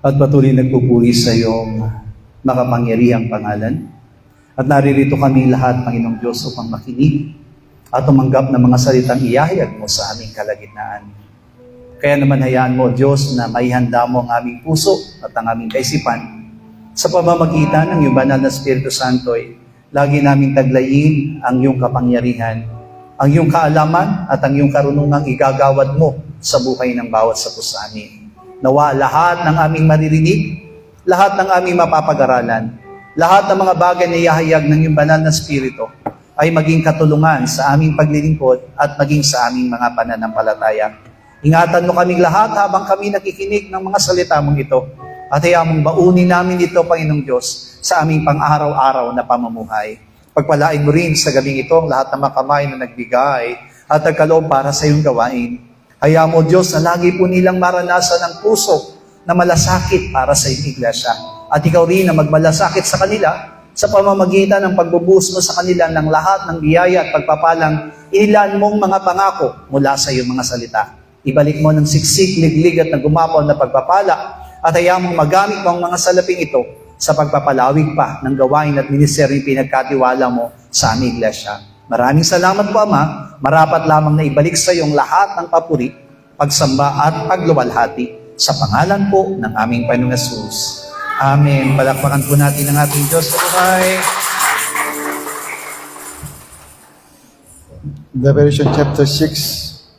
at patuloy nagpupuri sa iyong makapangyarihang pangalan. At naririto kami lahat, Panginoong Diyos, upang makinig at tumanggap ng mga salitang iyahayag mo sa aming kalagitnaan. Kaya naman hayaan mo, Diyos, na maihanda mo ang aming puso at ang aming kaisipan sa pamamagitan ng iyong banal na Espiritu Santo. Lagi naming taglayin ang iyong kapangyarihan, ang iyong kaalaman at ang iyong karunungang igagawad mo sa buhay ng bawat sa puso amin. Nawa lahat ng aming maririnig, lahat ng aming mapapag-aralan, lahat ng mga bagay na ihahayag ng iyong banal na Espiritu ay maging katulungan sa aming paglilingkod at maging sa aming mga pananampalataya. Ingatan mo kaming lahat habang kami nakikinig ng mga salita mong ito at hayaan mong baunin namin ito, Panginoong Diyos, sa aming pang-araw-araw na pamumuhay. Pagpalain mo rin sa gabing ito ang lahat ng mga kamay na nagbigay at nagkaloob para sa iyong gawain. Hayaan mo, Diyos, na lagi po nilang maranasan ang puso na malasakit para sa iyong iglesia. At ikaw rin na magmalasakit sa kanila sa pamamagitan ng pagbubuhos mo sa kanila ng lahat ng biyaya at pagpapalang inilaan mong mga pangako mula sa iyong mga salita. Ibalik mo ng siksik, liglig at nagumapaw na pagpapala at hayaan mong magamit mo ang mga salaping ito sa pagpapalawig pa ng gawain at ministeryong pinagkatiwala mo sa aming iglesia. Maraming salamat po, Ama. Marapat lamang na ibalik sa iyong lahat ng papuri, pagsamba at pagluwalhati sa pangalan po ng aming Panginoong Hesus. Amen. Palakpakan po natin ang ating Diyos sa buhay. Revelation chapter 6.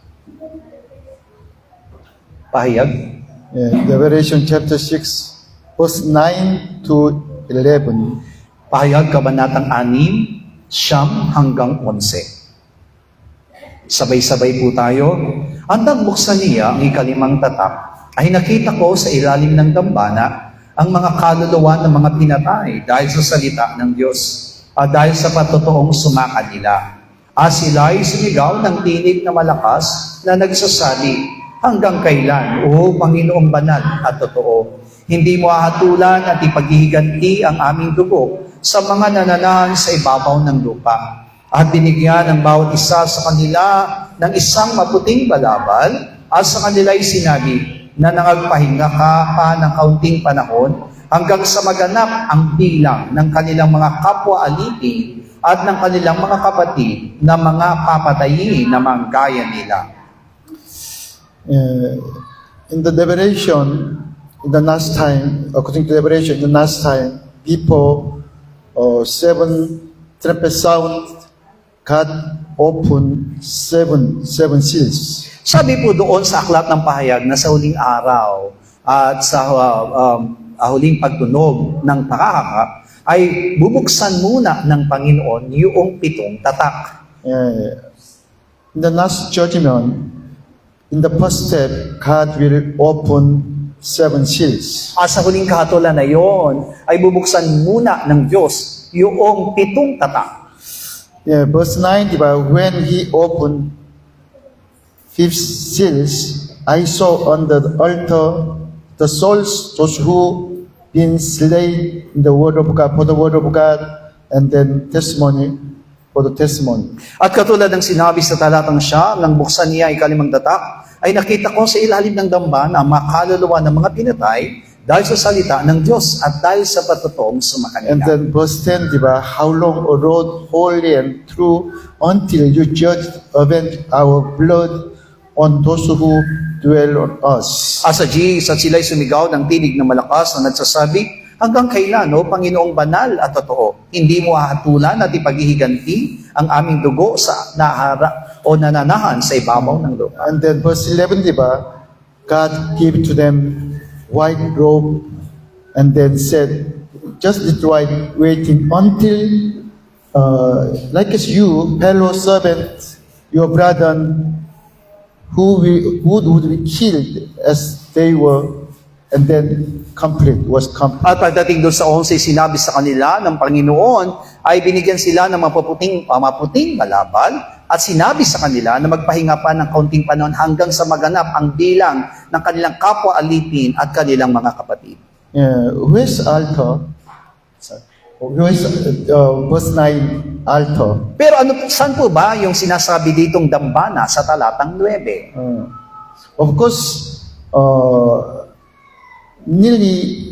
Pahayag. Revelation chapter 6, verse 9 to 11. Pahayag, Kabanatang 6, 9 hanggang 11. Sabay-sabay po tayo. Ang nagbuksan niya ang ikalimang tatak, ay nakita ko sa ilalim ng dambana ang mga kaluluwa ng mga pinatay dahil sa salita ng Diyos at dahil sa patotoong sumakad nila. At sila ay sumigaw ng tinig na malakas na nagsasabi, hanggang kailan, O Panginoong banal at totoo, hindi mo ahatulan at ipaghihiganti ang aming dugo sa mga nananahan sa ibabaw ng lupa. At binigyan ng bawat isa sa kanila ng isang maputing balabal at sa kanila ay sinabi na nangagpahinga ka pa ng kaunting panahon hanggang sa maganap ang bilang ng kanilang mga kapwa-alipin at ng kanilang mga kapatid na mga papatayin na manggaya nila. In the Revelation, in the last time, according to Revelation, in the last time, people, seven trumpet sound, God opened seven seals. Sabi po doon sa aklat ng pahayag na sa huling araw at sa huling pagtunog ng pakakaka ay bubuksan muna ng Panginoon yung 7 tatak. In the last judgment, in the first step, God will open 7 seals. At sa huling kahatulan na yon ay bubuksan muna ng Diyos yung 7 tatak. Verse 9, diba? When he opened 5 seals, I saw on the altar the souls, those who been slain in the word of God, for the word of God, and then testimony for the testimony. At katulad ng sinabi sa talatang siya, nang buksan niya ay ikalimang tatak, ay nakita ko sa ilalim ng dambana ang mga kaluluwa ng mga pinatay dahil sa salita ng Diyos at dahil sa patotoong sumakanila. And then verse 10, diba? How long, O Lord, holy and true, until you judge, avenge our blood on those who dwell on us. Asa Diyos at sila'y sumigaw ng tinig na malakas na nagsasabi, hanggang kailan, O Panginoong banal at totoo, hindi mo ahatulan at ipaghihiganti ang aming dugo sa nahara o nananahan sa ibabaw ng lupa. And then verse 11, diba? God gave to them white robe and then said, just this white, waiting until, like as you, fellow servant, your brother, who would be killed as they were, and then was complete. At pagdating doon sa 11, sinabi sa kanila ng Panginoon, ay binigyan sila ng maputing balabal, at sinabi sa kanila na magpahinga pa ng kaunting panahon hanggang sa maganap ang bilang ng kanilang kapwa-alipin at kanilang mga kapatid. Where's altar? Where's verse 9 altar? Pero saan po ba yung sinasabi ditong dambana sa talatang 9? Of course, nearly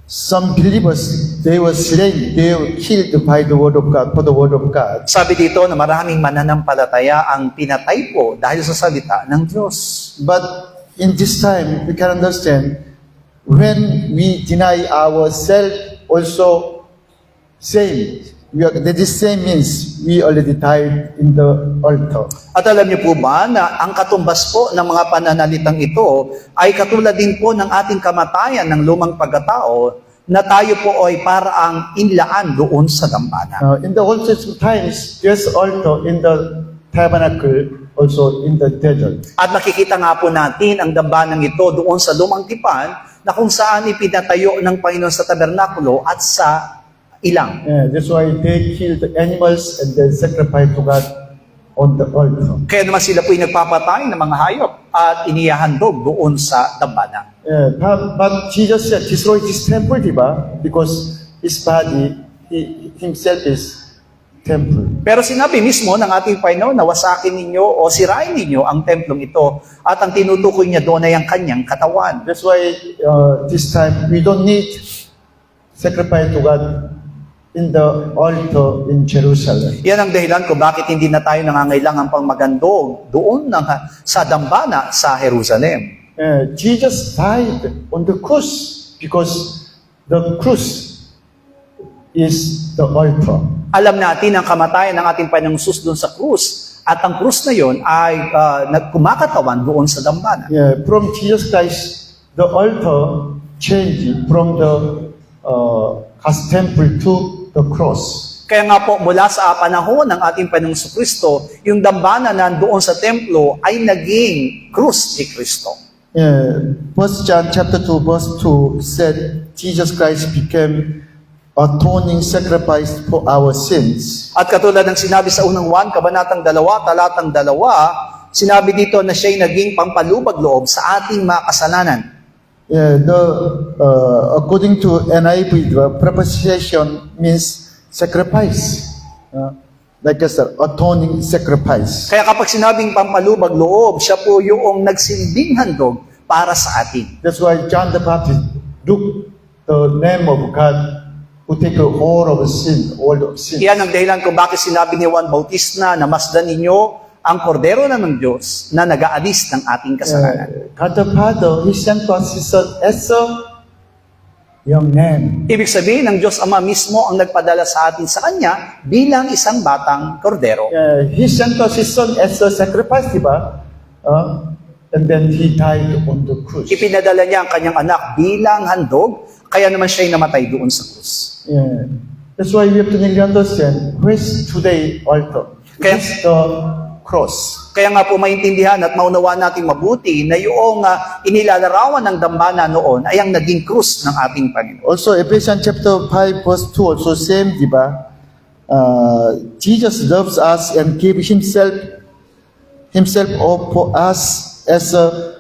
some believers, they were slain, they were killed by the word of God, for the word of God. Sabi dito na maraming mananampalataya ang pinatay po dahil sa salita ng Diyos. But in this time, we can understand, when we deny ourselves, also same. That is same means we already died in the altar. At alam niyo po ba na ang katumbas po ng mga pananalitang ito ay katulad din po ng ating kamatayan ng lumang pagkatao na tayo po ay paraang inlaan doon sa dambana. In the Old Testament times, there's altar in the tabernacle, also in the desert. At nakikita nga po natin ang dambanang ito doon sa lumang tipan na kung saan ipinatayo ng Panginoon sa tabernakulo at sa ilang. Yeah, that's why they kill the animals and then sacrifice to God on the altar. Kaya naman sila po ay nagpapatay ng mga hayop at inihahandog doon sa dambana. Yeah, but Jesus said, destroy this temple, diba? Because his body, himself is temple. Pero sinabi mismo ng ating Panginoon na wasakin ninyo o sirain ninyo ang templong ito at ang tinutukoy niya doon ay ang kanyang katawan. That's why this time we don't need sacrifice to God in the altar in Jerusalem. Yan ang dahilan kung bakit hindi na tayo nangangailangan pang magandog doon sa dambana sa Jerusalem. Jesus died on the cross because the cross is the altar. Alam natin ang kamatayan ng ating Panginoong Hesus doon sa krus at ang krus na yon ay kumakatawan doon sa dambana. Yeah, from Jesus Christ, the altar changed from the as temple to the cross. Kaya nga po, mula sa panahon ng ating Panginoong Kristo, yung dambana na doon sa templo ay naging krus ni Kristo. Yeah, 1 John chapter 2 verse 2 said, Jesus Christ became atoning sacrifice for our sins. At katulad ng sinabi sa unang 1, kabanatang 2, talatang 2, sinabi dito na siya'y naging pampalubag loob sa ating mga kasalanan. Yeah, according to NIV, the preposition means sacrifice. Like I said, atoning sacrifice. Kaya kapag sinabing pampalubag loob, siya po yung nagsilbing handog para sa atin. That's why John the Baptist took the name of God who take all of sin, all of sin. Iyan ang dahilan kung bakit sinabi ni Juan Bautista na masdan ninyo ang kordero na ng Diyos na nag-aalis ng ating kasalanan. God the Father, He sent us His Son as a young man. Ibig sabihin, ang Diyos Ama mismo ang nagpadala sa atin sa Kanya bilang isang batang kordero. He sent us His Son as a sacrifice, diba? And then He died on the cross. Ipinadala niya ang kanyang anak bilang handog, kaya naman siya'y namatay doon sa krus. Yeah. That's why we have to really understand, where's today altar? Kaya- It's the cross. Kaya nga po maintindihan at maunawaan natin mabuti na yung inilalarawan ng dambana noon ay ang naging krus ng ating Panginoon. Also, Ephesians chapter 5 verse 2 also same, diba? Jesus loves us and gave himself up for us as a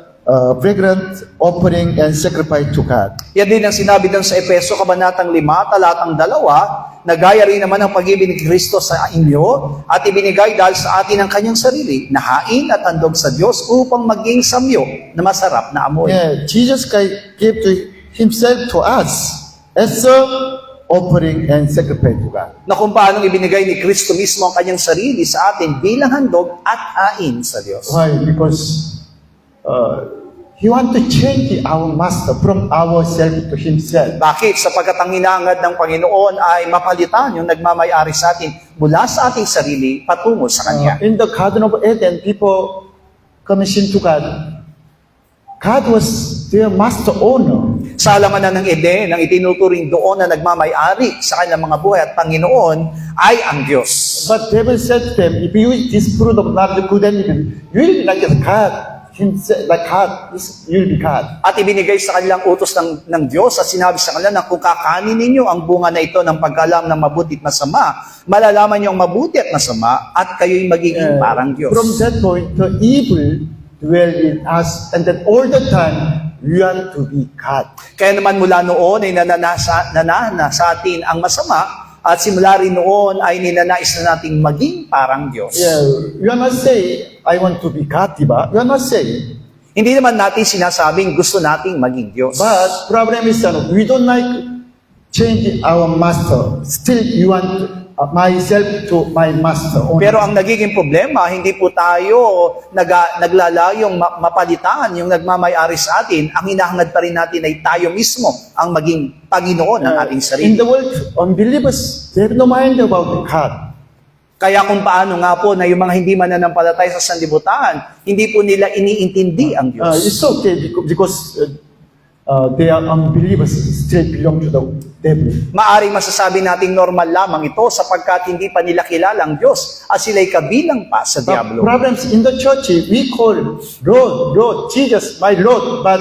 fragrant offering and sacrifice to God. Yan din ang sinabi doon sa Efeso, kabanatang 5, talatang 2, na gaya rin naman ang pag-ibig ni Kristo sa inyo at ibinigay dahil sa atin ang kanyang sarili na hain at handog sa Diyos upang maging samyo na masarap na amoy. Yeah, Jesus Christ gave to himself to us as a offering and sacrifice to God. Na kung paanong ibinigay ni Kristo mismo ang kanyang sarili sa atin bilang handog at hain sa Diyos. Why? Because He want to change our master from ourselves to Himself. Bakit? Sapagkat ang hinangad ng Panginoon ay mapalitan yung nagmamayari sa atin mula sa ating sarili patungo sa Kanya. In the Garden of Eden, people commissioned to God. God was their master owner. Sa halamanan ng Eden, ang itinuturing doon na nagmamayari sa kanilang mga buhay at Panginoon ay ang Diyos. But devil said to them, if you eat this fruit of knowledge of good and evil, you will be like God. Himself, like God, you will be God. At ibinigay sa kanilang utos ng Diyos at sinabi sa kanila na kung kakanin ninyo ang bunga na ito ng pagkalam ng mabuti at masama, malalaman niyo ang mabuti at masama at kayo'y magiging parang Diyos. From that point, the evil dwell in us, and then all the time, we are to be God. Kaya naman mula noon ay nanana sa atin ang masama at simula rin noon ay ninanais na nating maging parang Diyos. Yeah, you are not saying, I want to be God, diba? You are not saying. Hindi naman natin sinasabing gusto nating maging Diyos. But problem is that we don't like change our master. Still, you want myself to my master only. Pero ang nagiging problema, hindi po tayo naglalayong mapalitan yung nagmamay-ari sa atin. Ang hinahangad pa rin natin ay tayo mismo ang maging Panginoon ng ating In sarili. the world, unbelievers, they have no mind about God. Kaya kung paano nga po na yung mga hindi mananampalataya sa sanlibutan, hindi po nila iniintindi ang Diyos. It's okay because they are unbelievers, still belong to the devil. Maaring masasabi nating normal lamang ito sapagkat hindi pa nila kilala ang Diyos at sila'y kabilang pa sa The Diablo. problems in the church, we call Lord, Jesus, my Lord, but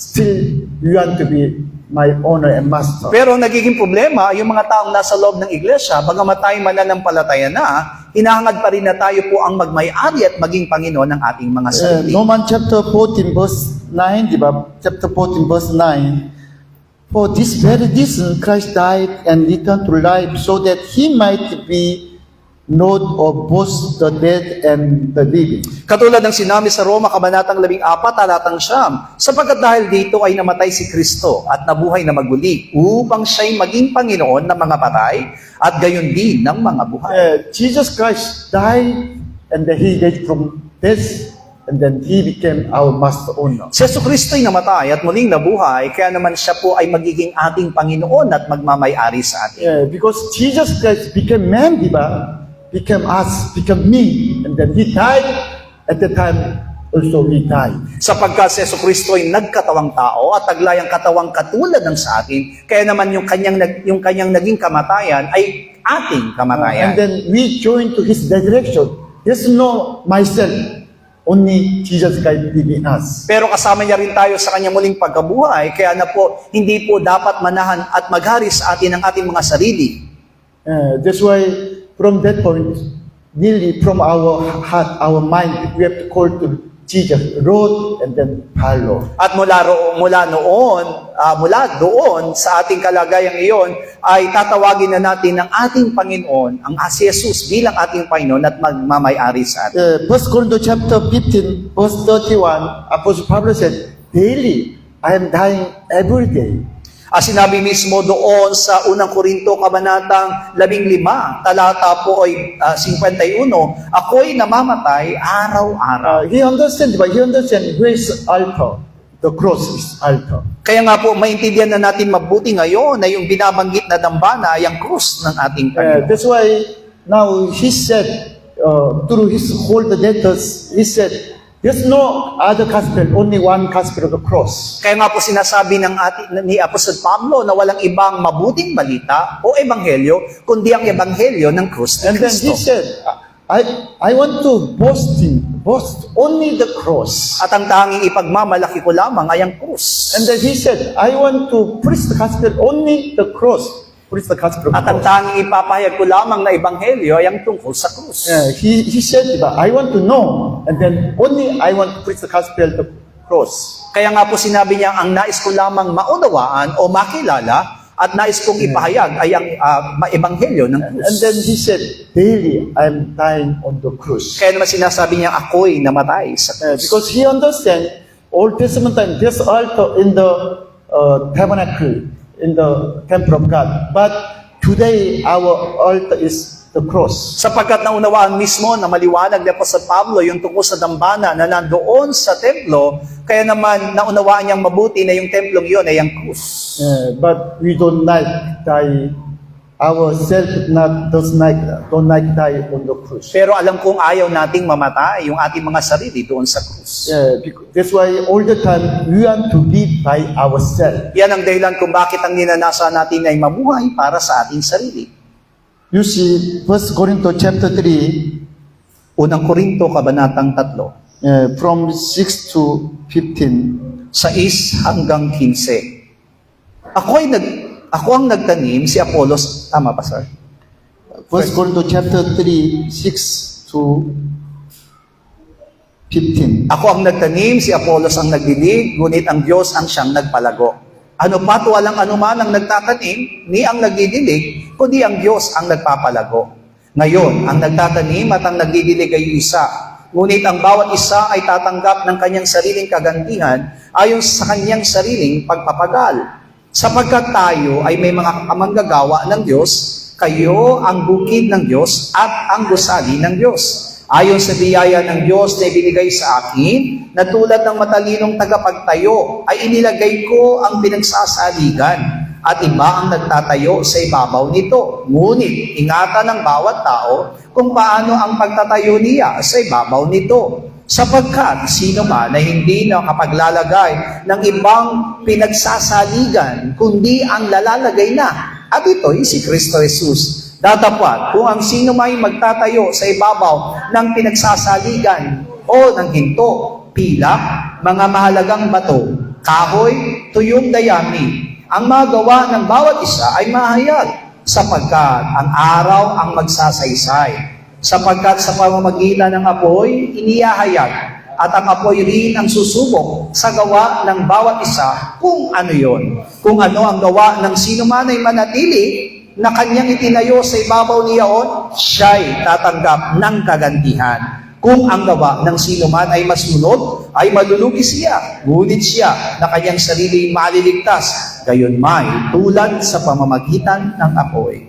still you want to be my owner and master. Pero ang nagiging problema, yung mga taong nasa loob ng iglesia, bagamat tayo mananampalataya na, hinahangad pa rin na tayo po ang magmay-ari at maging Panginoon ng ating mga sarili. Romans chapter 14 verse 9, di ba? Chapter 14 verse 9. For this very reason Christ died and returned to life so that He might be Lord of both the dead and the living. Katulad ng sinabi sa Roma, Kabanatang 14, talatang 9, sapagkat dahil dito ay namatay si Kristo at nabuhay na maguli upang siya'y maging Panginoon ng mga patay at gayon din ng mga buhay. Jesus Christ died and then He died from death and then He became our master owner. Si Jesucristo'y namatay at muling nabuhay, kaya naman siya po ay magiging ating Panginoon at magmamay-ari sa atin. Because Jesus Christ became man, di ba? Became us, became me, and then He died. At the time, also He died. Sapagkat si Jesucristo ay nagkatawang tao at taglayang katawang katulad ng sa atin, kaya naman yung kanyang naging kamatayan ay ating kamatayan. And then we join to His resurrection. There's no myself, only Jesus Christ living in us. Pero kasama niya rin tayo sa kanyang muling pagkabuhay, kaya na po hindi po dapat manahan at maghari sa atin ang ating mga sarili. That's why from that point, nearly from our heart, our mind, we have to call to Jesus, Lord, and then follow. At mula doon sa ating kalagayang iyon ay tatawagin na natin ng ating Panginoon, ang si Jesus bilang ating Panginoon at magmamay-ari sa atin. 1 Corinthians chapter 15, verse 31, Apostle Pablo said, daily, I am dying every day. Sinabi mismo doon sa unang Korinto, Kabanatang 15, talata po ay 51, ako'y namamatay araw-araw. He understands, but he understands where is altar. The cross is altar. Kaya nga po, maintindihan na natin mabuti ngayon na yung binabanggit na dambana ay ang krus ng ating Panginoon. That's why now he said, through his whole letters, he said, there's no other gospel, only one gospel of the cross. Kaya nga po sinasabi ni Apostol Pablo na walang ibang mabuting balita o ebanghelyo, kundi ang ebanghelyo ng krus ni And then he Kristo. said, I want to boast only the cross. At ang tanging ipagmamalaki ko lamang ay ang krus. And then he said, I want to preach the gospel only the cross. Preach the gospel of the At ang cross. tanging ipapahayag ko lamang na ebanghelyo ay ang tungkol sa krus. He said, I want to know, and then only I want to preach the gospel of the cross. Kaya nga po sinabi niya, ang nais ko lamang maunawaan o makilala at nais kong ipahayag ay ang ebanghelyo ng krus. And then he said, daily I am dying on the cross. Kaya naman sinasabi niya, ako'y namatay sa krus. Because he understands Old Testament time, there's altar in the tabernacle, in the temple of God. But today, our altar is the cross. Sapagkat naunawaan mismo na maliwanag ni Apostol Pablo yung tungkol sa dambana na nandoon sa templo, kaya naman naunawaan niyang mabuti na yung templong iyon ay ang krus. But we don't like die. Ourselves don't like die on the cross. Pero alam kong ayaw nating mamatay yung ating mga sarili doon sa krus. That's why all the time we want to live by ourselves. Yan ang dahilan kung bakit ang ninanasa natin ay mabuhay para sa ating sarili. You see, 1 Corinthians chapter 3, Unang Korinto, Kabanatang 3, from 6 to 15. 6 hanggang 15. Ako ang nagtanim, si Apollos, tama pa sir? 1 Corinthians chapter 3, 6 to 15. Ako ang nagtanim, si Apollos ang nagdilig, ngunit ang Diyos ang siyang nagpalago. Ano pa't walang anuman ang nagtatanim, ni ang nagdidilig, kundi ang Diyos ang nagpapalago. Ngayon, ang nagtatanim at ang nagdidilig ay isa, ngunit ang bawat isa ay tatanggap ng kanyang sariling kagantihan ayon sa kanyang sariling pagpapagal. Sapagkat tayo ay may mga kamanggagawa ng Diyos, kayo ang bukid ng Diyos at ang gusali ng Diyos. Ayon sa biyaya ng Diyos na ibinigay sa akin, na tulad ng matalinong tagapagtayo, ay inilagay ko ang pinagsasaligan at iba ang nagtatayo sa ibabaw nito. Ngunit ingatan ng bawat tao kung paano ang pagtatayo niya sa ibabaw nito. Sapagkat sino man na hindi nakapaglalagay ng ibang pinagsasaligan, kundi ang lalalagay na, at ito'y si Kristo Jesus. Datapwat, kung ang sino may magtatayo sa ibabaw ng pinagsasaligan o ng ginto, pilak, mga mahalagang bato, kahoy, tuyong dayami, ang magawa ng bawat isa ay mahayag, sapagkat ang araw ang magsasaysay. Sapagkat sa pamamagitan ng apoy, inihahayag, at ang apoy rin ang susubok sa gawa ng bawat isa kung ano yon. Kung ano ang gawa ng sino man ay manatili na kanyang itinayo sa ibabaw niyaon, siya'y tatanggap ng kagantihan. Kung ang gawa ng sino man ay masunod, ay malulugi siya, ngunit siya na kanyang sarili maliligtas, gayon may tulad sa pamamagitan ng apoy.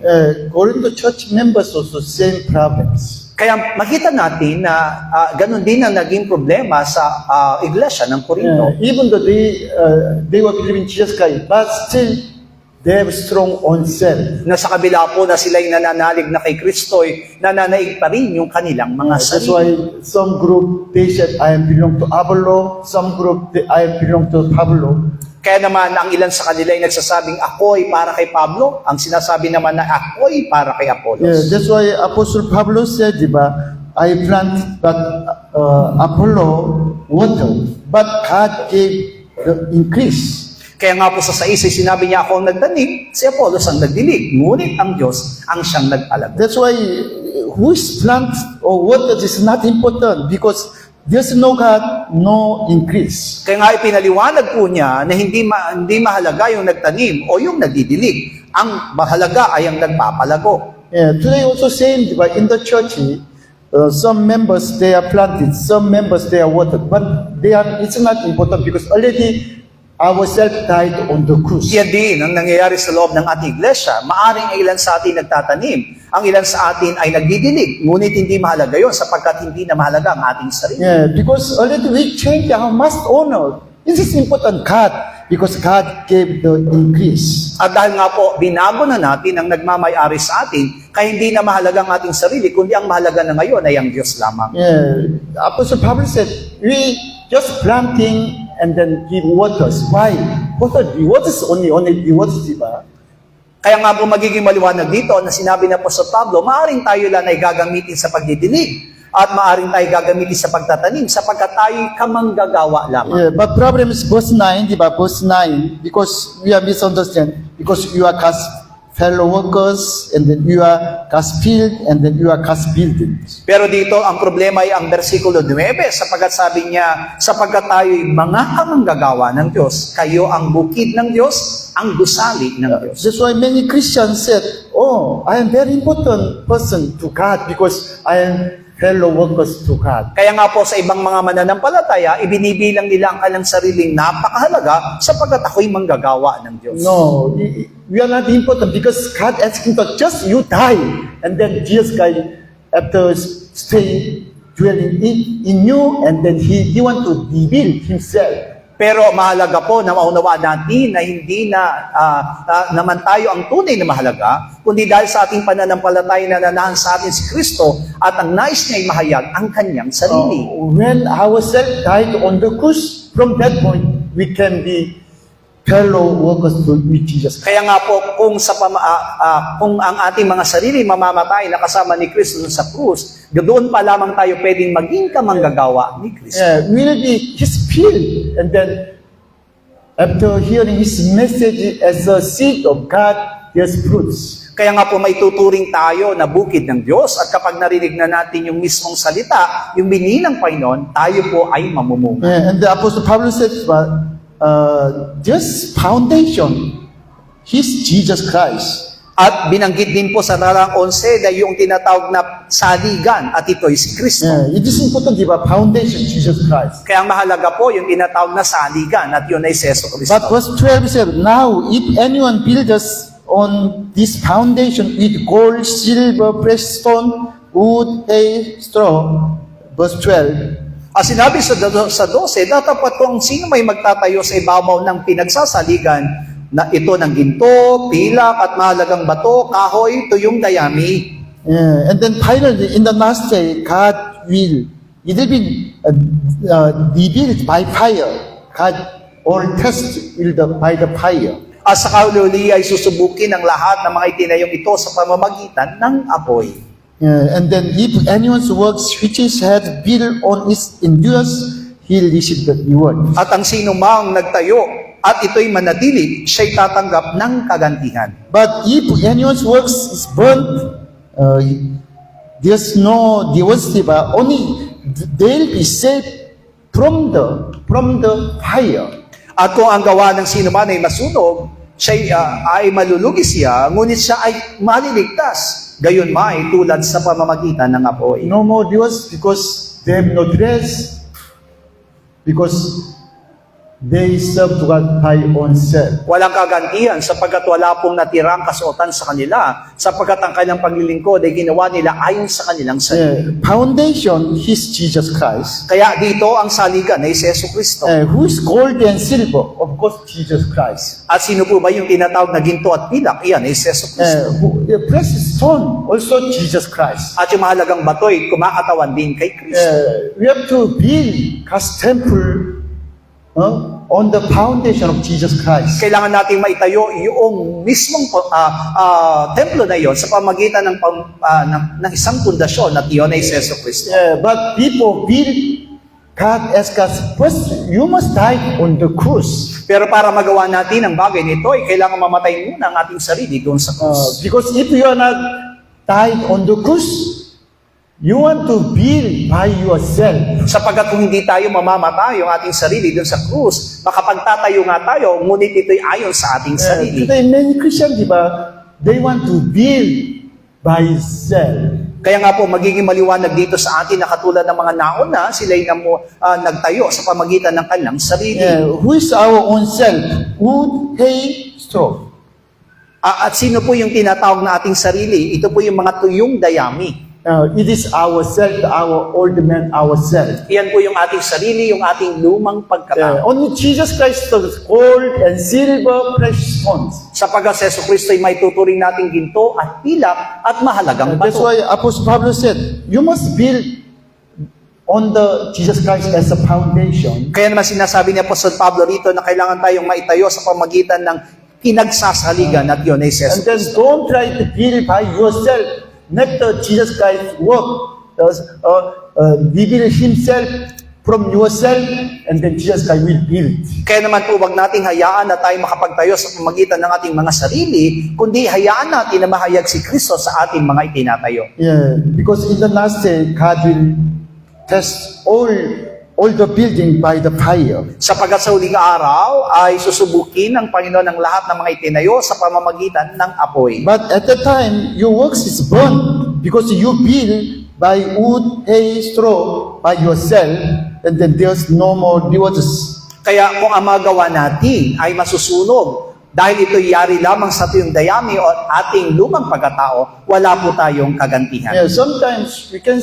Corinto church members also same problems. Kaya makita natin na ganun din ang naging problema sa iglesia ng Corinto. Even though they were believing Jesus Christ, but still they have strong own self. Na sa kabila po na sila'y nananalig na kay Kristo'y nananaig pa rin yung kanilang mga That's why sarili. some group they said I belong to Apollo, some group I belong to Pablo. Kaya naman ang ilan sa kanila ay nagsasabing ako'y para kay Pablo, ang sinasabi naman na ako'y para kay Yeah, Apollos. that's why Apostle Pablo said, diba, I plant but Apollo water, but God gave the increase. Kaya nga po sa 6 ay sinabi niya ako ang nagdanig, si Apollos ang nagdilig, ngunit ang Diyos ang siyang nag-alaga. That's why who is plant or water is not important because there's no God, no increase. Kaya nga ipinaliwanag po niya na hindi mahalaga yung nagtanim o yung nagdidilig. Ang mahalaga ay ang nagpapalago. Yeah, today also same, diba, in the church, some members they are planted, some members they are watered, but it's not important because already ourselves died on the cross. Yan din ang nangyayari sa loob ng ating iglesia. Maaring ang ilan sa atin nagtatanim, ang ilan sa atin ay nagdidilig, ngunit hindi mahalaga yon sapagkat hindi na mahalaga ang ating sarili. Yeah, because already we changed our must honor. This is important God because God gave the increase. At dahil nga po, binago na natin ang nagmamayari sa atin, kaya hindi na mahalaga ang ating sarili, kundi ang mahalaga na ngayon ay ang Diyos lamang. Yeah, Apostle Pablo said, we just planting and then give waters. Why? Waters only the waters, diba? Kaya nga po magiging maliwanag dito na sinabi na po sa Pablo, maaring tayo lang ay gagamitin sa pagdidilig at maaring tayo gagamitin sa pagtatanim sapagkat tayo kamanggagawa lamang. Yeah, but problem is verse 9, diba? Verse 9, because we are misunderstand, because you are God's fellow workers, and then you are God's field, and then you are God's buildings. Pero dito, ang problema ay ang versikulo 9, sapagkat sabi niya, sapagkat tayo'y mga kamanggagawa ng Diyos, kayo ang bukid ng Diyos, ang gusali ng Diyos. That's why many Christians said, oh, I am very important person to God because I am fellow workers to God. Kaya nga po sa ibang mga mananampalataya, ibinibilang nila ang kanilang sariling napakahalaga sapagkat ako'y manggagawa ng Diyos. No, we are not important because God asking to just you die, and then Jesus Christ after stay dwelling in you, and then he want to reveal himself. Pero mahalaga po na maunawaan natin na hindi na naman tayo ang tunay na mahalaga, kundi dahil sa ating pananampalataya na nanahan sa atin si Kristo at ang nais niya'y mahayag ang kanyang sarili. When ourselves died on the cross, from that point, we can be fellow workers with Jesus. Kaya nga po, kung ang ating mga sarili mamamatay na kasama ni Kristo sa krus, doon pa lamang tayo pwedeng maging kamanggagawa ni Kristo. Yeah, we will be His field, and then after hearing His message as a seed of God, there's fruits. Kaya nga po may tuturing tayo na bukid ng Diyos at kapag narinig na natin yung mismong salita, yung bininang Panginoon, tayo po ay mamumunga. Yeah, and the Apostle Pablo said, this foundation, He's Jesus Christ. At binanggit din po sa talang 11 na yung tinatawag na saligan at ito ay si Kristo. It is important, di ba? Foundation, Jesus Christ. Kaya ang mahalaga po yung tinatawag na saligan at yun ay si Yesu But Kristo. verse 12 said, now if anyone builds us on this foundation with gold, silver, precious stone, wood, hay, straw, verse 12, Sinabi sa 12, datapat kung sino may magtatayo sa ibabaw ng pinagsasaligan na ito ng ginto, pilak at mahalagang bato, kahoy, tuyong dayami. and then finally, in the last day, God will, it will be revealed by fire. God or test will by the fire. At sa kaululi ay susubukin ang lahat ng mga itinayong ito sa pamamagitan ng apoy. And then if anyone's works which is had built on its endurance, he'll receive the reward. At ang sino mang nagtayo at ito'y manatili, siya'y tatanggap ng kagantihan. But if anyone's works is burnt, there's no divorce, only they'll be saved from the fire. At kung ang gawa ng sino man ay masunog, siya'y ay malulugi siya, ngunit siya ay maliligtas. Gayon may tulad sa pamamagitan ng apoy. No more divorce because they have no dress, because they serve to God by own self. Walang kagantihan sapagkat wala pong natirang kasuotan sa kanila, sapagkat ang kanilang paglilingkod ay ginawa nila ayon sa kanilang sarili. Foundation is Jesus Christ. Kaya dito ang saligan ay si Yesu Kristo. Who is gold and silver? Of course, Jesus Christ. At sino po ba yung tinatawag na ginto at pilak? Iyan ay si Yesu Kristo. The precious stone, also Jesus Christ. At yung mahalagang bato'y kumakatawan din kay Kristo. We have to build God's temple on the foundation of Jesus Christ. Kailangan nating maitayo yung mismong templo na yon sa pamagitan ng isang pundasyon at iyon ay si Yesu Kristo. But people build God as God's first, you must die on the cross. Pero para magawa natin ang bagay nito, ay kailangan mamatay muna ang ating sarili doon sa krus. Because if you are not died on the cross, you want to build by yourself. Sapagkat kung hindi tayo mamamatay yung ating sarili doon sa krus, makapagtatayo nga tayo, ngunit ito'y ayon sa ating sarili. Today, many Christians, diba, they want to build by self. Kaya nga po, magiging maliwanag dito sa atin na katulad ng mga nauna, sila'y nagtayo sa pamagitan ng kanilang sarili. Who is our own self? Wood, hay, straw. At sino po yung tinatawag na ating sarili? Ito po yung mga tuyong dayami. It is ourself, our old man, ourself. Iyan po yung ating sarili, yung ating lumang pagkatao. Only Jesus Christ is gold and silver, precious stones. Sapagkat si Yesu Kristo ay may tuturing nating ginto at pilak at mahalagang That's bato. why Apostle Pablo said, you must build on the Jesus Christ as a foundation. Kaya naman sinasabi ni Apostol Pablo rito na kailangan tayong maitayo sa pamagitan ng pinagsasaligan at yun ay si And Yesu then Kristo. don't try to build by yourself. Let the Jesus Christ work, reveal Himself from yourself, and then Jesus Christ will build. Kaya naman po wag nating hayaan na tayo makapagtayo sa pamagitan ng ating mga sarili, kundi hayaan natin na mahayag si Kristo sa ating mga itinatayo. Because in the last day, God will test all the building by the fire. Sapagkat sa huling araw ay susubukin ng Panginoon ang lahat ng mga itinayo sa pamamagitan ng apoy. But at that time, your works is burned because you build by wood, hay, straw by yourself, and then there's no more rewards. Kaya kung ang magawa natin ay masusunog, dahil ito'y yari lamang sa tuyong dayami o ating lumang pagkatao, wala po tayong kagantihan. Sometimes we can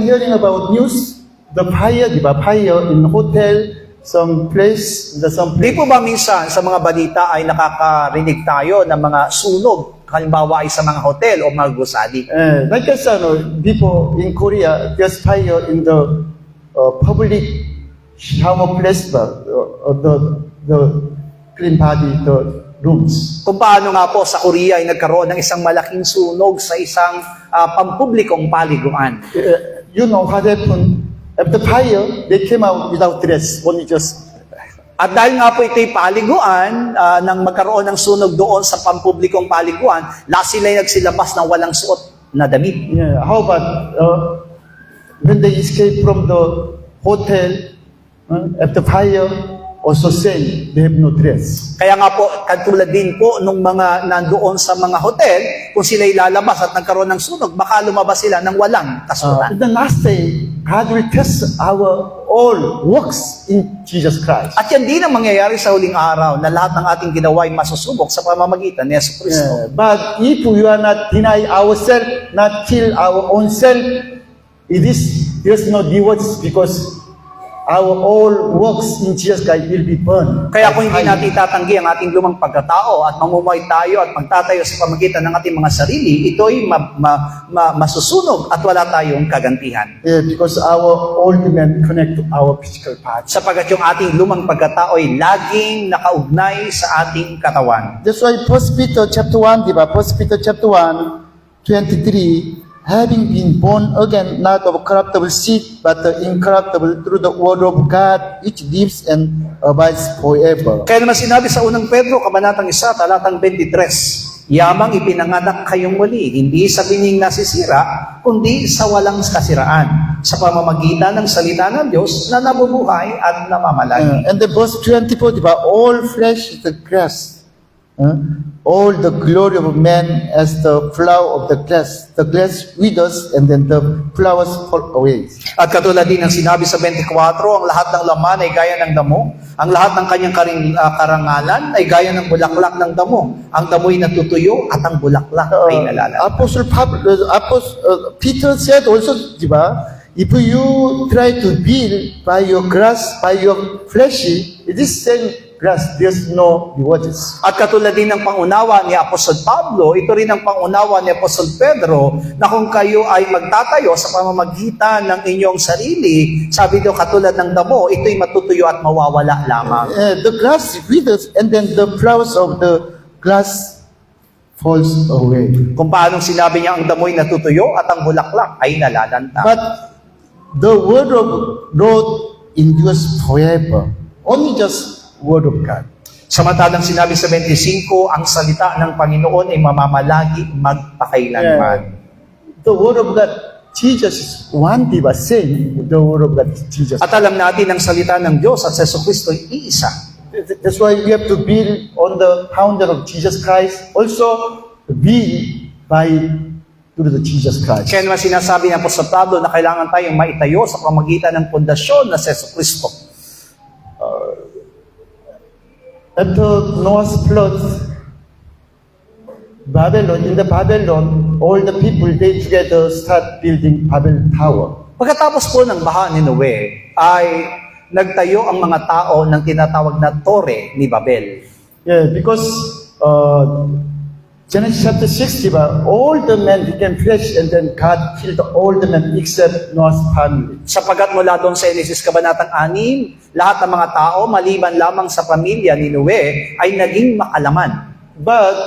hearing about news, the fire, di ba? Fire in hotel, some place. Di po ba minsan sa mga balita ay nakakarinig tayo ng mga sunog, halimbawa ay sa mga hotel o mga gusali? Like I said, people in Korea, there's fire in the public shower place, the clean body, the rooms. Kung paano nga po sa Korea ay nagkaroon ng isang malaking sunog sa isang pampublikong paliguan. You know what happened? After fire, they came out without dress, only just. At dahil nga po ito'y paliguan, nang magkaroon ng sunog doon sa pampublikong paliguan, last sila nagsilabas ng walang suot na damit. How about when they escape from the hotel after fire? also saying they have no dress. Kaya nga po, katulad din po nung mga nandoon sa mga hotel, kung sila'y lalabas at nagkaroon ng sunog, baka lumabas sila ng walang kasuotan. The last day, God will test our all works in Jesus Christ. At yan din ang mangyayari sa huling araw, na lahat ng ating ginawa ay masusubok sa pamamagitan ni Yesu Kristo. But if we are not deny ourselves, not kill our own self, there's no rewards because our all works in Jesus Christ will be burned. Kaya kung hindi natin itatanggi ang ating lumang pagkatao at mamumuhay tayo at magtatayo sa pamagitan ng ating mga sarili, ito'y masusunog at wala tayong kagantihan. Because our old man connect to our physical parts. Sapagkat yung ating lumang pagkatao ay laging nakaugnay sa ating katawan. That's why 1 Peter chapter 1, diba? 1 Peter chapter 1, 23, having been born again, not of corruptible seed, but incorruptible through the word of God, which lives and abides forever. Kaya naman sinabi sa unang Pedro, kabanatang 1, talatang 23, yamang ipinanganak kayong muli, hindi sa bining nasisira, kundi sa walang kasiraan, sa pamamagitan ng salita ng Diyos na nabubuhay at namamalagi. And the verse 24, diba? All flesh is the grass. All the glory of man as the flower of the grass. The grass withers and then the flowers fall away. At katulad din ng sinabi sa 24, ang lahat ng laman ay gaya ng damo, ang lahat ng kanyang karangalan ay gaya ng bulaklak ng damo. Ang damo'y natutuyo at ang bulaklak ay nalalanta. Peter said also, diba? If you try to build by your grass, by your fleshy, it is same grass, there's no rewards. At katulad din ng pangunawa ni Apostol Pablo, ito rin ang pangunawa ni Apostol Pedro, na kung kayo ay magtatayo sa pamamagitan ng inyong sarili, sabi niyo katulad ng damo, ito'y matutuyo at mawawala lamang. The grass withers and then the flowers of the grass falls away. Kung paanong sinabi niya ang damo'y natutuyo at ang bulaklak ay nalalanta. But the word of Lord endures forever. Only just word of God. Samantalang sinabi sa 25, ang salita ng Panginoon ay mamamalagi magpakailanman. The word of God, Jesus is one, diba? Same, the word of God is Jesus. At alam natin ang salita ng Diyos at sa Yesu Kristo ay iisa. That's why we have to build on the founder of Jesus Christ. Also, build by through the Jesus Christ. Kaya naman sinasabi ng Apostol Pablo na kailangan tayong maitayo sa pamagitan ng pundasyon na sa Yesu Kristo. After Noah's flood, in the Babylon, all the people, they together start building Babel Tower. Pagkatapos po ng baha ni Noe, ay nagtayo ang mga tao ng tinatawag na Tore ni Babel. Yeah, because Genesis chapter 6, diba? All the men became flesh and then God killed all the men except Noah's family. Sapagat mula doon sa Genesis kabanatang 6, lahat ng mga tao, maliban lamang sa pamilya ni Noe, ay naging makalaman. But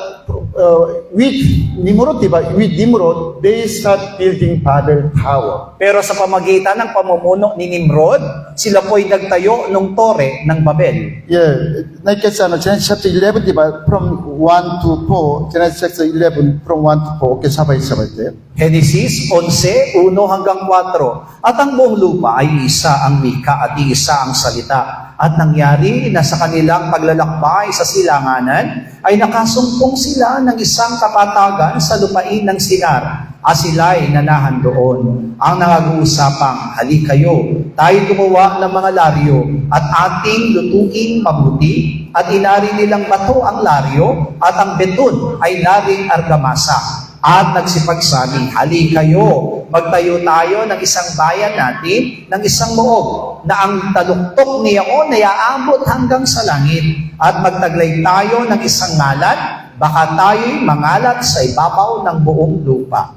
with Nimrod, diba? With Nimrod, they start building Babel Tower. Pero sa pamagitan ng pamumuno ni Nimrod, sila po'y nagtayo ng Tore ng Babel. Yeah, like I said, Genesis chapter 11, diba? From 1 to 4, Genesis chapter 11, from 1 to 4, okay, sabay-sabay tayo. Genesis 11, 1 hanggang 4. At ang buong lupa ay isa ang wika at isa ang salita. At nangyari na sa kanilang paglalakbay sa silanganan, ay nakasumpong sila ng isang kapatagan sa lupain ng Sinar. At sila'y nanahan doon. Ang nangag-uusapang, hali kayo, tayo gumawa ng mga laryo, at ating lutuin mabuti, at inari nilang bato ang laryo, at ang beton ay naring argamasa. At nagsipagsabi, hali kayo, magtayo tayo ng isang bayan natin, ng isang moob, na ang taluktok niyaon ay aabot hanggang sa langit. At magtaglay tayo ng isang ngalan, baka tayo'y mangalat sa ibabaw ng buong lupa.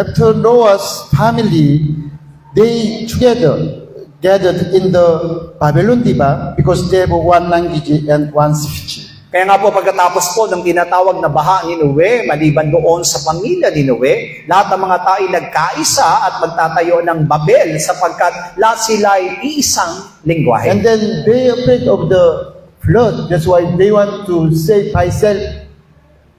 After Noah's family, they together gathered in the Babylon, diba? Because they have one language and one speech. Kaya nga po pagkatapos po ng tinatawag na baha ni Noe, maliban doon sa pamilya ni Noe, lahat ng mga tao ay nagkaisa at magtatayo ng Babel sapagkat lahat sila ay iisang lingwahe. And then they afraid of the flood. That's why they want to save myself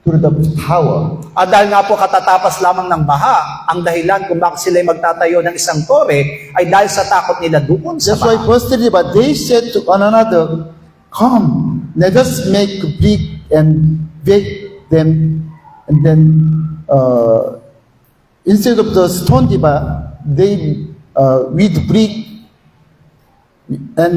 through the tower. At dahil nga po katatapas lamang ng baha, ang dahilan kung bakit sila ay magtatayo ng isang tore ay dahil sa takot nila doon sa That's why baha. firstly, but they said to one another, come, let us make brick and bake them, and then instead of the stone, they with brick and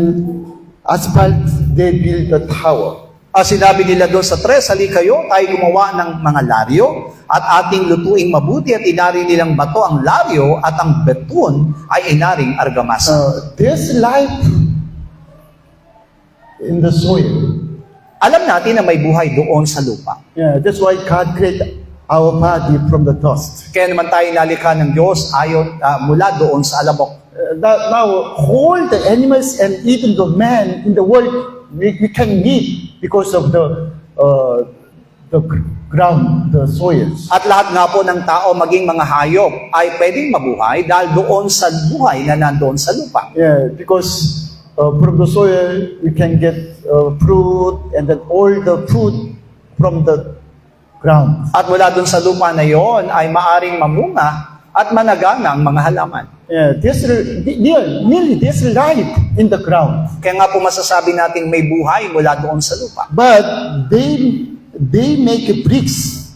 asphalt, they build a tower. Sinabi nila doon sa tres, hali kayo, tayo gumawa ng mga laryo at ating lutuing mabuti at inari nilang bato ang laryo at ang beton ay inaring argamasa. There's life in the soil. Alam natin na may buhay doon sa lupa. Yeah, that's why God created our body from the dust. Kaya naman tayo nalikha ng Diyos mula doon sa alabok. Now, all the animals and even the man in the world, we can live because of the ground, the soils. At lahat nga po ng tao, maging mga hayop, ay pwedeng mabuhay dahil doon sa buhay na nandoon sa lupa. Yeah, because from the soil, we can get fruit, and then all the fruit from the ground. At mula doon sa lupa na yon ay maaring mamunga at managana ang mga halaman. Yeah, there's life in the ground. Kaya nga po masasabi natin may buhay mula doon sa lupa. But they make bricks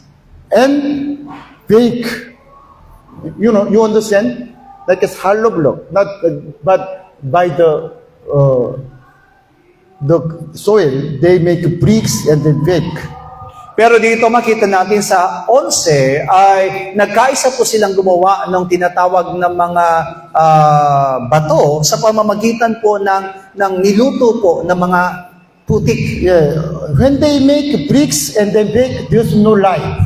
and bake. You know, you understand? Like a hollow block, not but by the soil, they make bricks and then bake. Pero dito makita natin sa 11 ay nagkaisa po silang gumawa ng tinatawag na mga bato sa pamamagitan po ng niluto po ng mga putik. Yeah, when they make bricks and then bake, there's no life.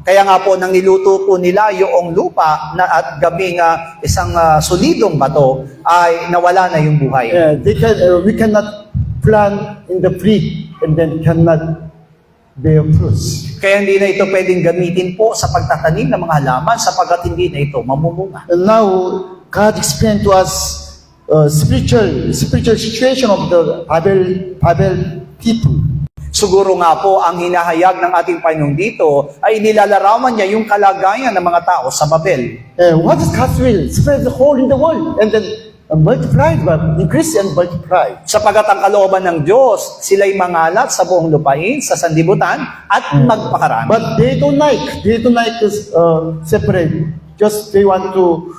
Kaya nga po nang niluto po nila yung lupa na at gabing isang solidong bato ay nawala na yung buhay. Yeah, we cannot plant in the brick and then cannot bear fruits. Kaya hindi na ito pwedeng gamitin po sa pagtatanim ng mga halaman sapagkat hindi na ito mamumunga. And now, God explained to us spiritual situation of the Babel people. Siguro nga po ang hinahayag ng ating Panginoon dito ay nilalarawan niya yung kalagayan ng mga tao sa Babel. What is God's will? Spread the whole in the world and then multiply, increase and multiply. Sapagat ang kalooban ng Diyos, sila'y mangalat sa buong lupain, sa sandibutan, at magpakarami. But they don't like this separate. Just they want to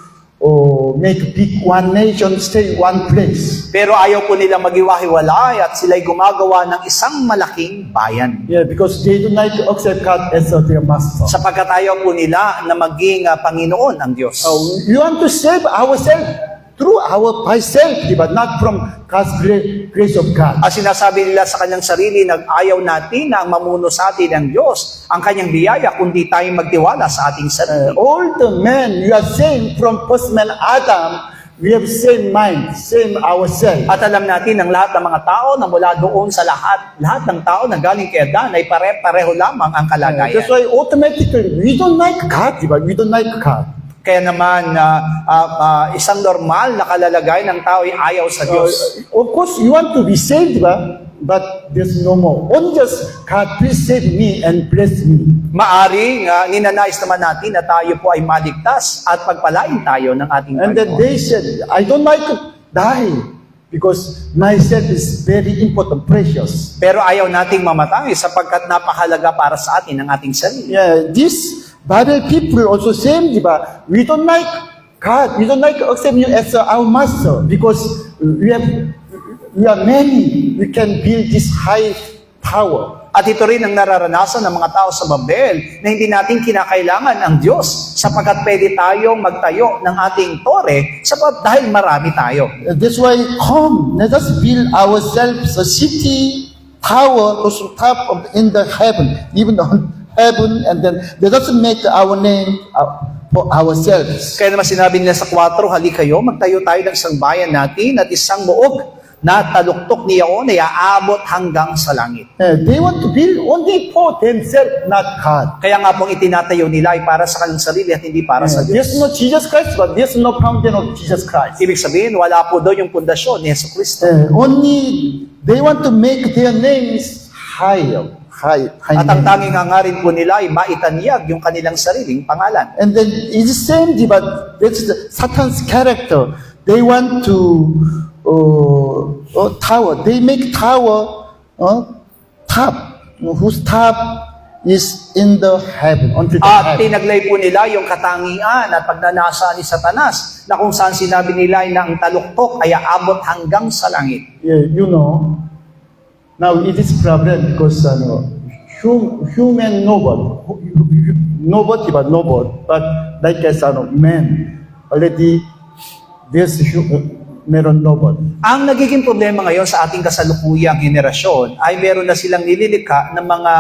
make big one nation, stay one place. Pero ayaw po nilang magiwahiwalay at sila'y gumagawa ng isang malaking bayan. Yeah, because they don't like to accept God as their master. Sapagkat ayaw po nila na maging Panginoon ang Diyos. We want to save ourselves through our myself, but not from God's grace of God. At sinasabi nila sa kanyang sarili na ayaw natin na ang mamuno sa atin ng Diyos, ang kanyang biyaya, kundi tayo magtiwala sa ating sarili. All the men, you are saying from first man Adam, we have same mind, same ourselves. At alam natin ang lahat ng mga tao na mula doon sa lahat ng tao na galing kay Adan ay pare-pareho lamang ang kalagayan. That's why automatically, we don't like God, but we don't like God. Kaya naman, isang normal na kalalagay ng tao ay ayaw sa Diyos. Of course, you want to be saved, but there's no more. Only just, God, please save me and bless me. Maaring ninanais naman natin na tayo po ay maligtas at pagpalain tayo ng ating And then Panginoon. they said, I don't like to die because myself is very important, precious. Pero ayaw nating mamatay sapagkat napakahalaga para sa atin ang ating sarili. Yeah, this Bible people also same, diba? We don't like God. We don't like to accept you as our master because we are many. We can build this high tower. At ito rin ang nararanasan ng mga tao sa Babel na hindi natin kinakailangan ang Diyos sapagkat pwede tayong magtayo ng ating tore dahil marami tayo. That's why come, let us build ourselves a city, tower, also top of in the heaven, even on heaven, and then let us make our name for ourselves. Kaya naman sinabi nila sa 4, hali kayo, magtayo tayo ng isang bayan natin at isang muog na taluktok niyaon ay aabot hanggang sa langit. They want to build only for themselves, not God. Kaya nga pong itinatayo nila ay para sa kanilang sarili at hindi para sa There's Diyos. no Jesus Christ, but there's no fountain of Jesus Christ. Ibig sabihin, wala po doon yung pundasyon ni Yesu Kristo. Only they want to make their names higher. High At ang name. tanging hangarin po nila ay maitanyag yung kanilang sariling pangalan. And then it's the same, but that's the Satan's character. They want to tower. They make tower top, whose top is in the heaven, until the At heaven. tinaglay po nila yung katangian at pagnanasa ni Satanas na kung saan sinabi nila na ang taluktok ay aabot hanggang sa langit. Yeah, you know, now it is problem because human nobody but like as man already there's meron nobody. Ang nagiging problema ngayon sa ating kasalukuyang henerasyon ay meron na silang nililikha ng mga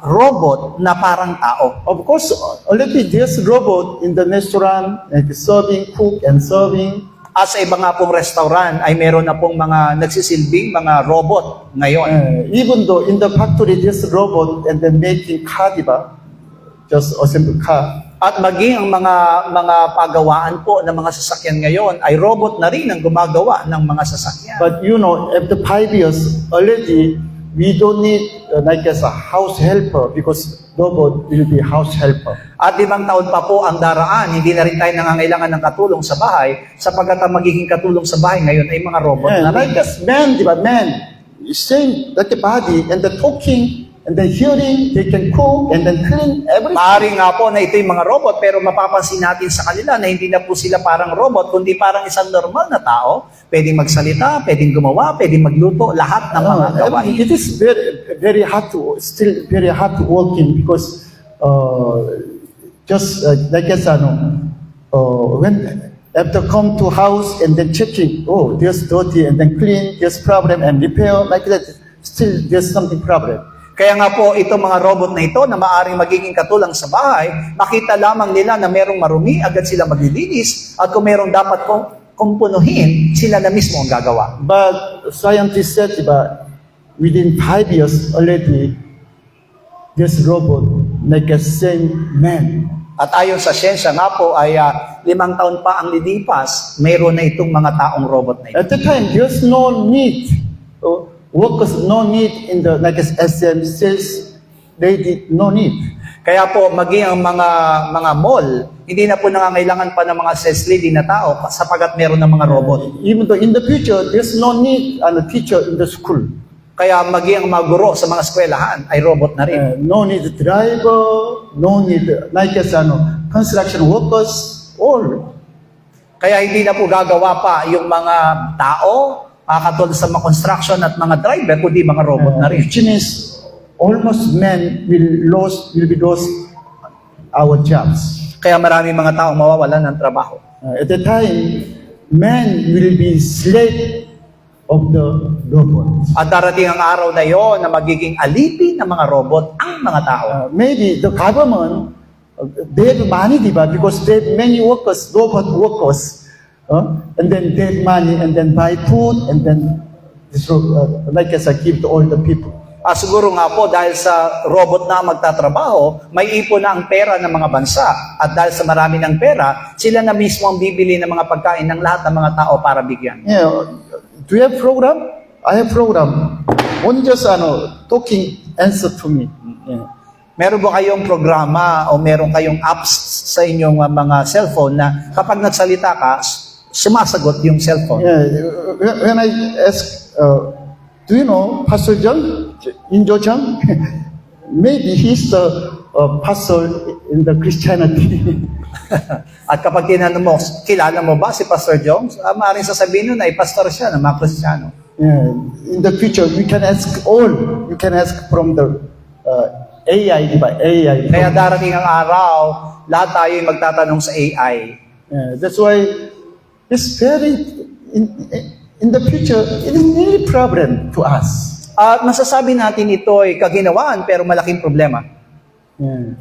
robot na parang tao. Of course, already there's robot in the restaurant like serving, cook and serving. At sa iba nga pong restaurant ay meron na pong mga nagsisilbing mga robot ngayon. Even though in the factory there's robot and then making car, diba? Just assemble car. At maging ang mga pagawaan po ng mga sasakyan ngayon ay robot na rin ang gumagawa ng mga sasakyan. But you know, after 5 years already, we don't need like as a house helper because robot will be house helper. At 5 taon pa po ang daraan, hindi na rin tayo nangangailangan ng katulong sa bahay sapagkat ang magiging katulong sa bahay ngayon ay mga robot na rin. Like as man, diba? Man, same like the body and the talking and the hearing, they can cook and then clean everything. Maaari nga po na ito yung mga robot pero mapapansin natin sa kanila na hindi na po sila parang robot kundi parang isang normal na tao. Pwedeng magsalita, pwedeng gumawa, pwedeng magluto, lahat ng mga gawain. It is very hard to working because just like as when after come to house and then checking, oh, there's dirty and then clean, there's problem and repair like that. Still, there's something problem. Kaya nga po itong mga robot na ito na maaring magiging katulang sa bahay, makita lamang nila na merong marumi, agad sila maglilinis, at kung merong dapat kumpunuhin, sila na mismo ang gagawa. But scientists said, diba, within 5 years already, this robot like a same man. At ayon sa siyensya nga po ay 5 taon pa ang lilipas, mayroon na itong mga taong robot na ito. At the time, there's no need. Workers no need in the like SM sales, they did no need. Kaya po maging ang mga mall, hindi na po nangangailangan pa ng mga sales lady na tao sapagat meron ng mga robot. Even though in the future there's no need a teacher in the school. Kaya maging ang mga guro sa mga eskwelahan ay robot na rin. No need driver, no need like as construction workers, all. Kaya hindi na po gagawa pa yung mga tao katulad sa mga construction at mga driver, kundi mga robot na rin. Which means almost men will be lost our jobs. Kaya maraming mga taong mawawalan ng trabaho. At the time, men will be slave of the robot. At darating ang araw na yon na magiging alipin ng mga robot ang mga tao. Maybe the government, they have money, diba? Because they have many workers, robot workers. And then they have money and then buy food and then like as I give to all the people. Siguro nga po dahil sa robot na magtatrabaho, may ipon na ang pera ng mga bansa. At dahil sa marami ng pera, sila na mismo ang bibili ng mga pagkain ng lahat ng mga tao para bigyan. Yeah. Do you have program? I have program. Only just talking answer to me. Yeah. Meron ba kayong programa o meron kayong apps sa inyong mga cellphone na kapag nagsalita ka, sumasagot yung cellphone? Yeah. When I ask, do you know Pastor John? Injo John? Maybe he's the pastor in the Christianity. At kapag tinanong mo, kilala mo ba si Pastor Jones? Maaaring sasabihin nun ay pastor siya ng mga Kristiyano. Yeah. In the future, we can ask all. You can ask from the AI, diba? AI. Kaya darating ang araw, lahat tayo ay magtatanong sa AI. Yeah, that's why it's very, in the future, it is really problem to us. At masasabi natin ito ay kaginawaan pero malaking problema. Yeah.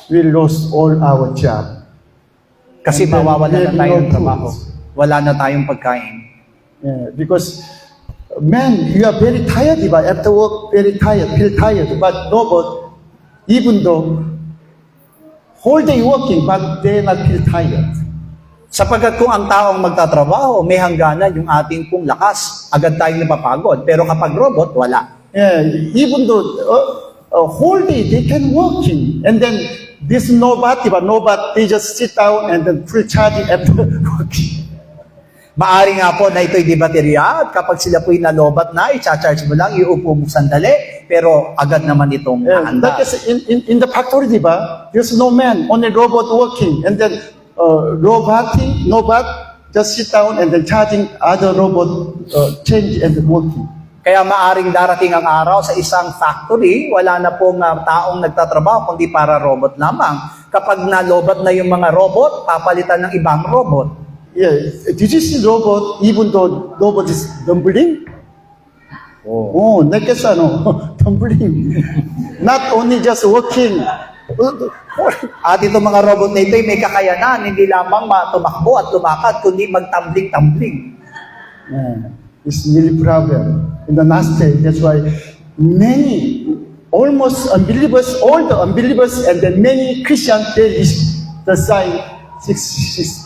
We lost all our job. Kasi And then mawawala na maybe tayo no ng trabaho. foods. Wala na tayong pagkain. Yeah, because man, you are very tired, diba? After work, very tired, feel tired. But robot, even though whole day working, but they not feel tired. Sapagkat kung ang taong magtatrabaho, may hangganan yung ating pong lakas, agad tayong napapagod. Pero kapag robot, wala. Yeah, even though whole day they can working, and then this nobody, but nobody, they just sit down and then full charging after working. Maari nga po na ito'y debaterya at kapag sila po'y nalobat na, i-charge mo lang, iupo mo sandali, pero agad naman itong naanda. Like in the factory, di ba? There's no man, only robot working. And then roboting, no bot, just sit down and then charging other robot change and working. Kaya maaring darating ang araw sa isang factory, wala na pong taong nagtatrabaho, kundi para robot lamang. Kapag nalobat na yung mga robot, papalitan ng ibang robot. Yeah, did you see robot, even though robot is tumbling? Oh, nakasano, tumbling. Not only just working. At itong mga robot na ito'y may kakayanan, hindi lamang tumakbo at lumakad, kundi magtambling-tambling. Yeah, it's really problem. In the last day, that's why many, almost unbelievers, all the unbelievers, and then many Christians, they is the sign, six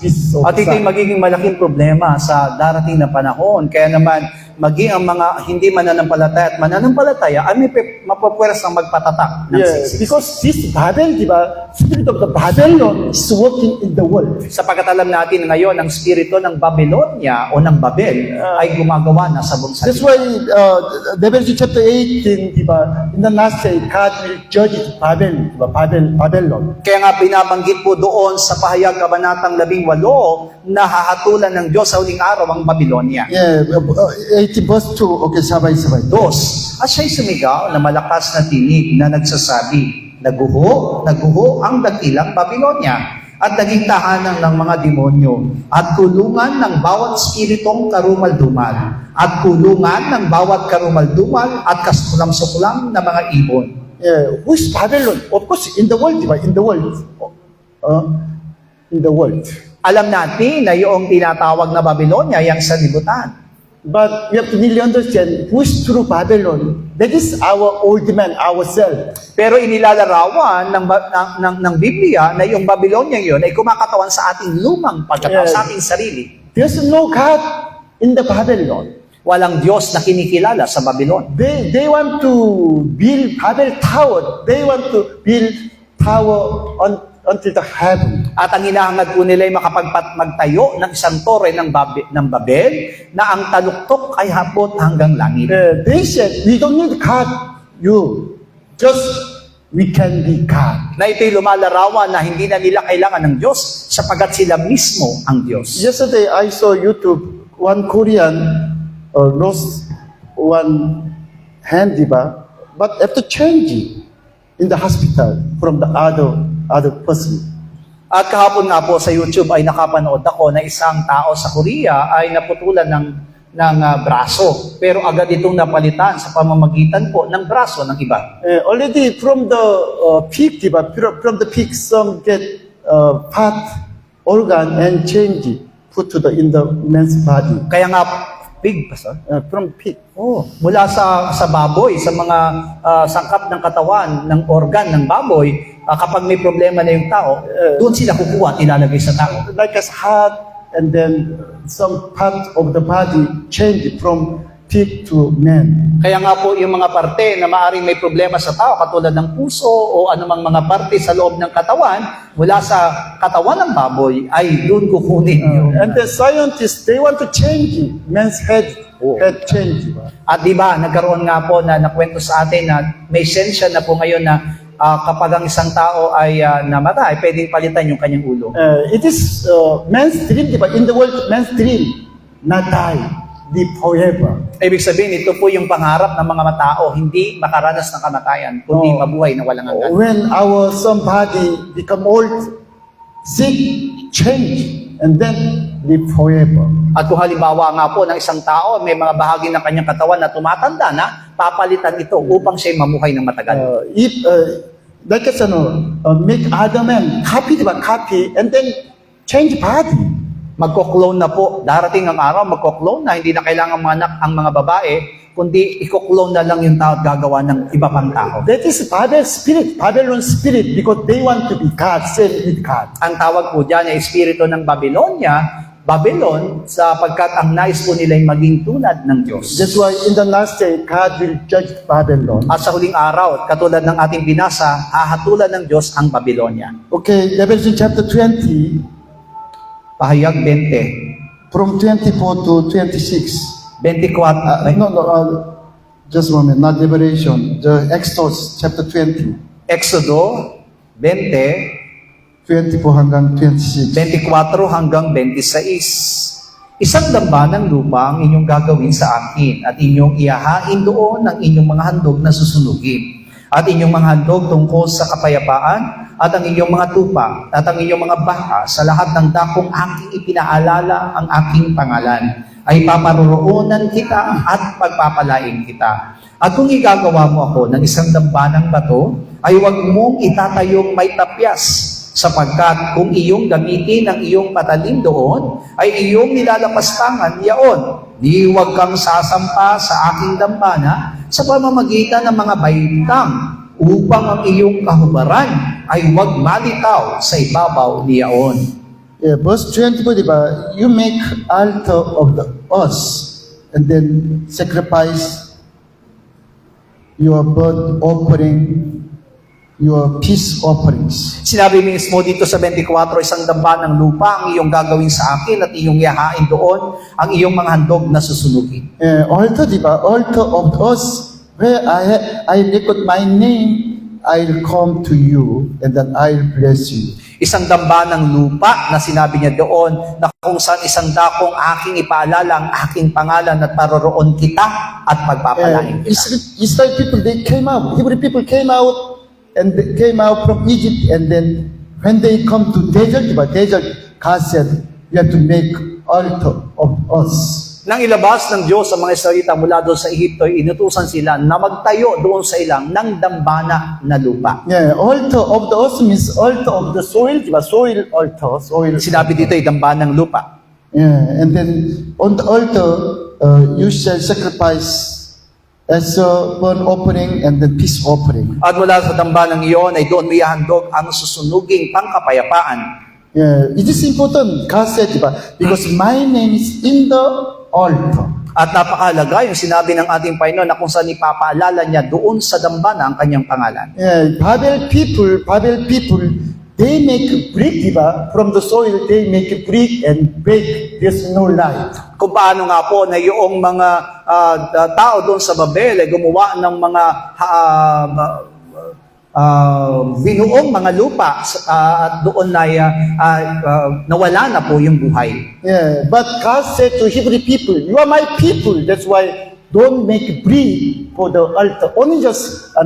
pieces of At ito'y sign. magiging malaking problema sa darating na panahon. Kaya naman, maging ang mga hindi mananampalataya at mananampalataya ay may mapapwersang magpatatak ng Yeah, siksik. because this Babel, di ba, spirit of the Babylon is working in the world. Sapagkat alam natin ngayon, ang spirito ng Babylonia o ng Babel ay gumagawa na sa buong That's sanlibutan. why Revelation chapter 18, di ba, in the last day, God will judge Babel, di ba, Babylon. Kaya nga binabanggit po doon sa pahayag kabanatang 18 na hahatulan ng Diyos sa huling araw ang Babylonia. Yeah, 18 verse 2, okay, sabay-sabay. Dos, at siya'y sumigaw na malakas na tinig na nagsasabi, naguho ang dakilang Babylonia at naging tahanan ng mga demonyo at kulungan ng bawat spiritong karumal-dumal at kulungan ng bawat karumal-dumal at kasukulam-sukulam na mga ibon. Yeah, who's Babylon? Of course, in the world, di ba, in the world. In the world. Alam natin na yung tinatawag na Babylonia, yung sanlibutan. But we have to really understand who's true Babylon. That is our old man, ourselves. Pero inilalarawan ng Biblia na yung Babylonia yun ay kumakatawan sa ating lumang pagkatao, Yes. sa ating sarili. There's no God in the Babylon. Walang Diyos na kinikilala sa Babylon. They want to build Babel Tower. They want to build tower until the heaven. At ang hinahangad po nila ay magtayo ng isang tore ng Babel na ang taluktok ay hapot hanggang langit. They said, we don't need God. You. Just, we can be God. Na ito'y lumalarawan na hindi na nila kailangan ng Diyos sapagat sila mismo ang Diyos. Yesterday, I saw YouTube, one Korean lost one hand, diba? But after changing in the hospital from the other person. At kahapon nga po sa YouTube ay nakapanood ako na isang tao sa Korea ay naputulan ng braso. Pero agad itong napalitan sa pamamagitan po ng braso ng iba. Already from the pig, diba? From the pig, some get part, organ, and change it, put to in the man's body. Kaya nga, pig, Pastor? From pig. Oh, mula sa baboy, sa mga sangkap ng katawan, ng organ ng baboy, kapag may problema na yung tao, doon sila kukuha at ilalagay sa tao. Like as heart, and then some part of the body change from pig to man. Kaya nga po yung mga parte na maaaring may problema sa tao, katulad ng puso o anumang mga parte sa loob ng katawan, mula sa katawan ng baboy, ay doon kukunin yung... And the scientists, they want to change it. Man's head change. At di ba, nagkaroon nga po na nakwento sa atin na may sensya na po ngayon na kapag ang isang tao ay namatay, pwedeng palitan yung kanyang ulo. It is man's dream, diba? In the world, man's dream, not die, live forever. Ibig sabihin, ito po yung pangarap ng mga tao, hindi makaranas ng kamatayan, kundi mabuhay na walang hanggan. When our somebody become old, sick, change, and then live forever. At kung halimbawa nga po ng isang tao, may mga bahagi ng kanyang katawan na tumatanda na, papalitan ito upang siya'y mamuhay ng matagal. If like as make other man copy, diba? Copy, and then change body. Magko-clone na po. Darating ang araw, magko-clone na. Hindi na kailangan mga anak ang mga babae, kundi i-clone na lang yung tao at gagawa ng iba pang tao. That is Babylon spirit, because they want to be God, same with God. Ang tawag po dyan ay espiritu ng Babylonia, Babylon, sapagkat ang nais po nila ay maging tulad ng Diyos. That's why in the last day, God will judge Babylon. At sa huling araw, katulad ng ating binasa, hahatulan ng Diyos ang Babylonia. Okay, Revelation chapter 20, Pahayag 20. from 24 to 26. 24, ay, Just a moment, not Liberation. The Exodus chapter 20, Exodo 20, 24 hanggang 26. 24 hanggang 26. Isang damba ng lupa ang inyong gagawin sa akin at inyong ihahain doon ang inyong mga handog na susunugin. At inyong mga handog tungkol sa kapayapaan at ang inyong mga tupa at ang inyong mga baka sa lahat ng dakong aking ipinaalala ang aking pangalan ay paparoroonan kita at pagpapalain kita. At kung igagawa mo ako ng isang damba ng bato, ay huwag mong itatayong may tapyas, sapagkat kung iyong gamitin ang iyong patalim doon, ay iyong nilalapastangan yaon. Di huwag kang sasampa sa aking dambana sa pamamagitan ng mga baitang, upang ang iyong kahubaran ay huwag malitaw sa ibabaw niyaon. Yeah, verse 24, di ba? You make altar of the us and then sacrifice your burnt offering, your peace offerings. Sinabi mismo dito sa 24, isang damba ng lupa ang iyong gagawin sa akin at iyong ihahain doon ang iyong mga handog na susunugin. Altar, di ba? Altar of us, where I record my name, I'll come to you and then I'll bless you. Isang damba ng lupa na sinabi niya doon na kung saan isang dakong aking ipaalala ang aking pangalan at paroroon kita at pagpapalain kita. Israel people, they came out. Hebrew people came out and they came out from Egypt, and then when they come to desert, God said, you have to make altar of us. Nang ilabas ng Diyos ang mga Israelita mula doon sa Ehipto, inutusan sila na magtayo doon sa ilang ng dambana na lupa. Yeah, altar of the earth means altar of the soil, diba? Soil altar, soil. Sinabi dito ay dambana ng lupa. Yeah, and then on the altar, you shall sacrifice as a burnt offering and then peace offering. At mula sa dambanang iyon ay doon mo ihandog ang susunuging pangkapayapaan. Yeah, it is important. God said, diba? Because my name is in the altar. At napakahalaga yung sinabi ng ating Panginoon na kung saan ipapaalala niya doon sa dambana ang kanyang pangalan. Yeah, Babel people, they make brick, diba? From the soil, they make a brick and break. There's no light. Kung paano nga po na yung mga tao doon sa Babel ay gumawa ng mga binuong mga lupa at doon na nawala na po yung buhay. Yeah, but God said to Hebrew people, you are my people. That's why don't make brick for the altar. Only just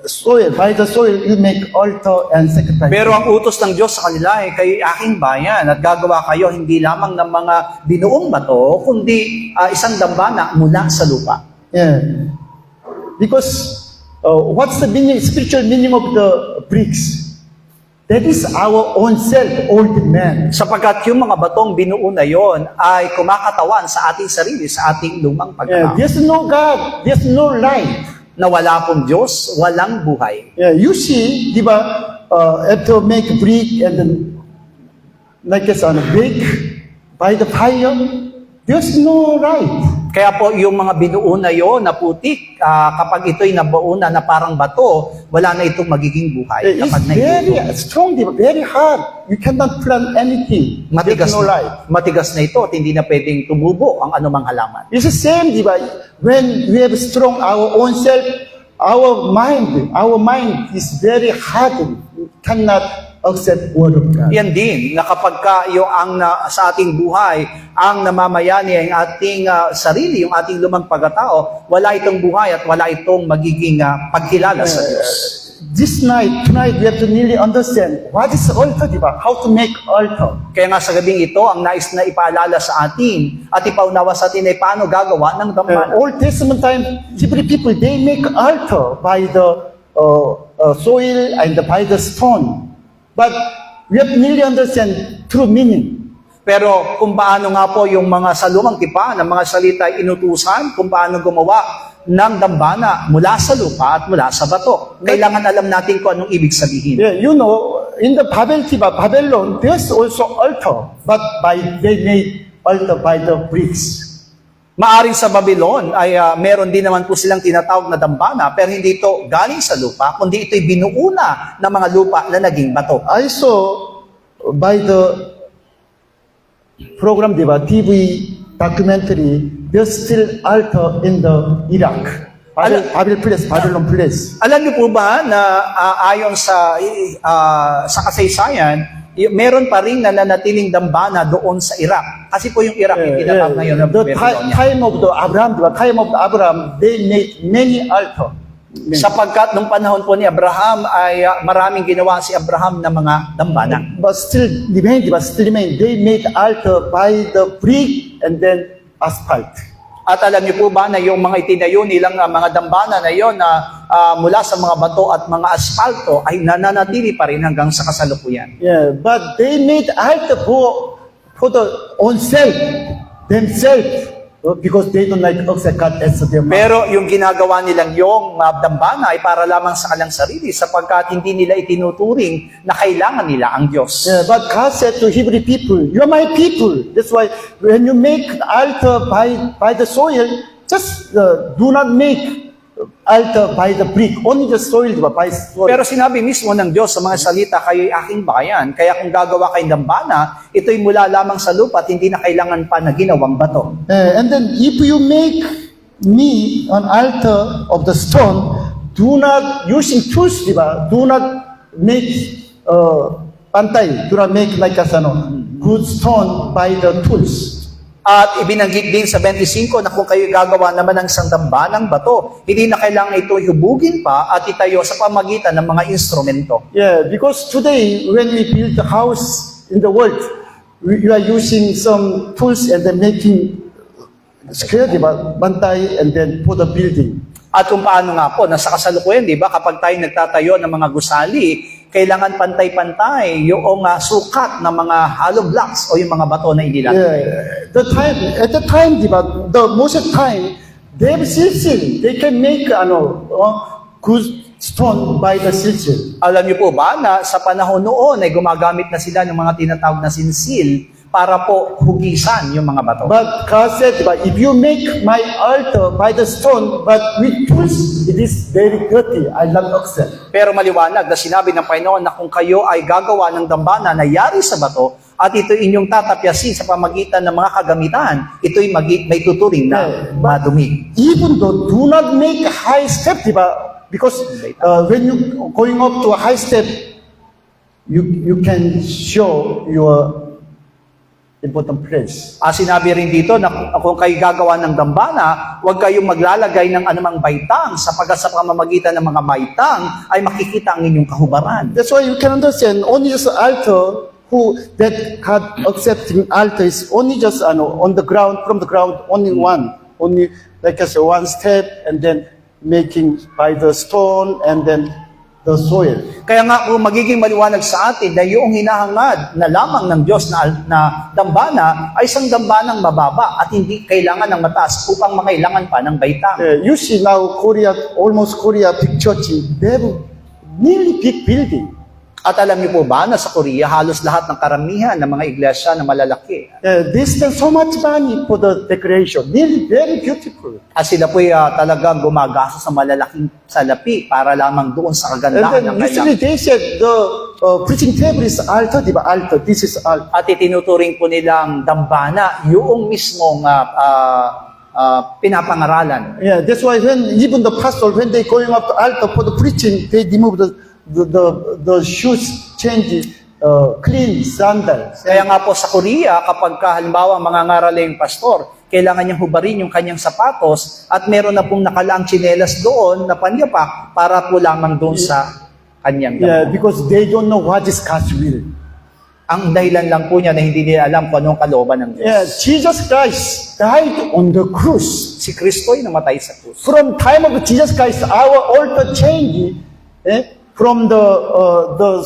soil. By the soil, you make altar and sacrifice. Pero ang utos ng Diyos sa kanila ay kay aking bayan at gagawa kayo hindi lamang ng mga binuong bato, kundi isang dambana mula sa lupa. Yeah, because what's the meaning, spiritual meaning of the bricks? That is our own self, old man. Sapagkat yung mga batong binuo na yon ay kumakatawan sa ating sarili, sa ating lumang Yeah, pagkatao. there's no God, there's no light. Na wala pong Diyos, walang buhay. Yeah, you see, di ba, after make brick and then like it's on a bake by the fire, there's no light. Kaya po yung mga binuo na yon na putik, kapag ito'y nabuo na parang bato, wala na itong magiging buhay. It's Kapag very naituto. strong, di ba? Very hard. You cannot plant anything. Matigas There's no light. matigas na ito at hindi na pwedeng tumubo ang anumang halaman. It's the same, di ba? When we have strong our own self, our mind is very hardened. You cannot accept word of God. Yan din, na kapag yung sa ating buhay, ang namamayani ang ating sarili, yung ating lumang pagkatao, wala itong buhay at wala itong magiging pagkilala sa Diyos. Tonight, we have to really understand what is altar, di ba? How to make altar. Kaya nga sa gabing ito, ang nais na ipaalala sa atin at ipaunawa sa atin ay paano gagawa ng dambana. Old Testament time, Hebrew people, they make altar by the soil and by the stone. But we have to really understand true meaning. Pero kung paano nga po yung mga salumang tipan, ang mga salita ay inutusan, kung paano gumawa ng dambana mula sa lupa at mula sa bato. Kailangan alam natin kung anong ibig sabihin. Yeah, you know, in the Babylon, there's also altar, but they made altar by the bricks. Maaring sa Babylon ay meron din naman po silang tinatawag na dambana, pero hindi ito galing sa lupa, kundi ito'y binuo na ng mga lupa na naging bato. I saw by the program, di ba, TV documentary, there's still altar in the Iraq. Babylon Place. Alam niyo po ba na ayon sa kasaysayan, meron pa rin nananatiling dambana doon sa Iraq. Kasi po yung Iraq yung tinatawag ngayon na The Babylonia. time of the Abraham, they made many altar. Sapagkat nung panahon po ni Abraham ay maraming ginawa si Abraham ng mga dambana. But still remain. They made altar by the brick and then asphalt. At alam niyo po ba na yung mga itinayo nilang mga dambana na yon na mula sa mga bato at mga asfalto ay nananatili pa rin hanggang sa kasalukuyan. Yeah, but they made altar for the own self, themselves, because they don't like accept God as their master. Pero yung ginagawa nilang yung dambana ay para lamang sa kanilang sarili sapagkat hindi nila itinuturing na kailangan nila ang Diyos. Yeah, but God said to Hebrew people, "You are my people." That's why when you make an altar by the soil, just do not make altar by the brick, only the soil, by soil. Pero sinabi mismo ng Diyos sa mga salita, kayo'y aking bayan. Kaya kung gagawa kayong dambana, ito'y mula lamang sa lupa at hindi na kailangan pa na ginawang bato. And then if you make me an altar of the stone, do not using tools, diba? Do not make pantay. Do not make like a good stone by the tools. At ibinanggit din sa 25 na kung kayo gagawa naman ng isang dambanang bato, hindi na kailangan ito hubugin pa at itayo sa pamagitan ng mga instrumento. Yeah, because today when we build the house in the world, we are using some tools and then making square, diba? Bantay, and then put the building. At kung paano nga po, nasa kasalukuyan, di ba, kapag tayo nagtatayo ng mga gusali, kailangan pantay-pantay yung sukat ng mga hollow blocks o yung mga bato na inilalagay. Yeah. At the time, diba, the most of the time, they have silsil. They can make good stone by the silsil. Alam niyo po ba na sa panahon noon ay gumagamit na sila ng mga tinatawag na sinsil para po hugisan yung mga bato. But God said, if you make my altar by the stone, but with tools, it is very dirty. I not accept. Pero maliwanag na sinabi ng Panginoon na kung kayo ay gagawa ng dambana na yari sa bato, at ito inyong tatapyasin sa pamagitan ng mga kagamitan, ito'y may tuturing na madumi. Even though do not make a high step, because when you going up to a high step, you can show your important place. Sinabi rin dito na kung kayo gagawa ng dambana, huwag kayong maglalagay ng anumang baitang sapagkat sa pamamagitan ng mga baitang ay makikita ang inyong kahubaran. That's why you can understand only just altar that God accepting altar is only just on the ground, from the ground, only one. Only like I say, one step and then making by the stone and then the soil. Kaya nga kung magiging maliwanag sa atin na yung hinahangad na lamang ng Diyos na dambana ay isang dambanang mababa at hindi kailangan ng mataas upang makailangan pa ng baitang. You see now almost Korea big church, they have nearly big building. At alam niyo po ba na sa Korea, halos lahat ng karamihan ng mga iglesia na malalaki. They spend so much money for the decoration. Really very beautiful. At sila po talagang gumagasa sa malalaking salapi para lamang doon sa kagandahan ng And then usually they said the preaching table is altar, diba? Altar. This is altar. At itinuturing po nilang dambana yung mismong pinapangaralan. Yeah, that's why even the pastor, when they going up to altar for the preaching, they remove the shoes, change clean sandals. Kaya nga po sa Korea, kapag halimbawa mangangaraling pastor, kailangan niyang hubarin yung kanyang sapatos at meron na pong nakalaang tsinelas doon na panyapak para po lamang doon sa kanyang damit. Yeah, because they don't know what is God's will. Ang dahilan lang po niya na hindi nila alam kung anong kalooban ng Diyos. Yeah, Jesus Christ died on the cross. Si Kristo'y namatay sa krus. From time of Jesus Christ, our altar changed from the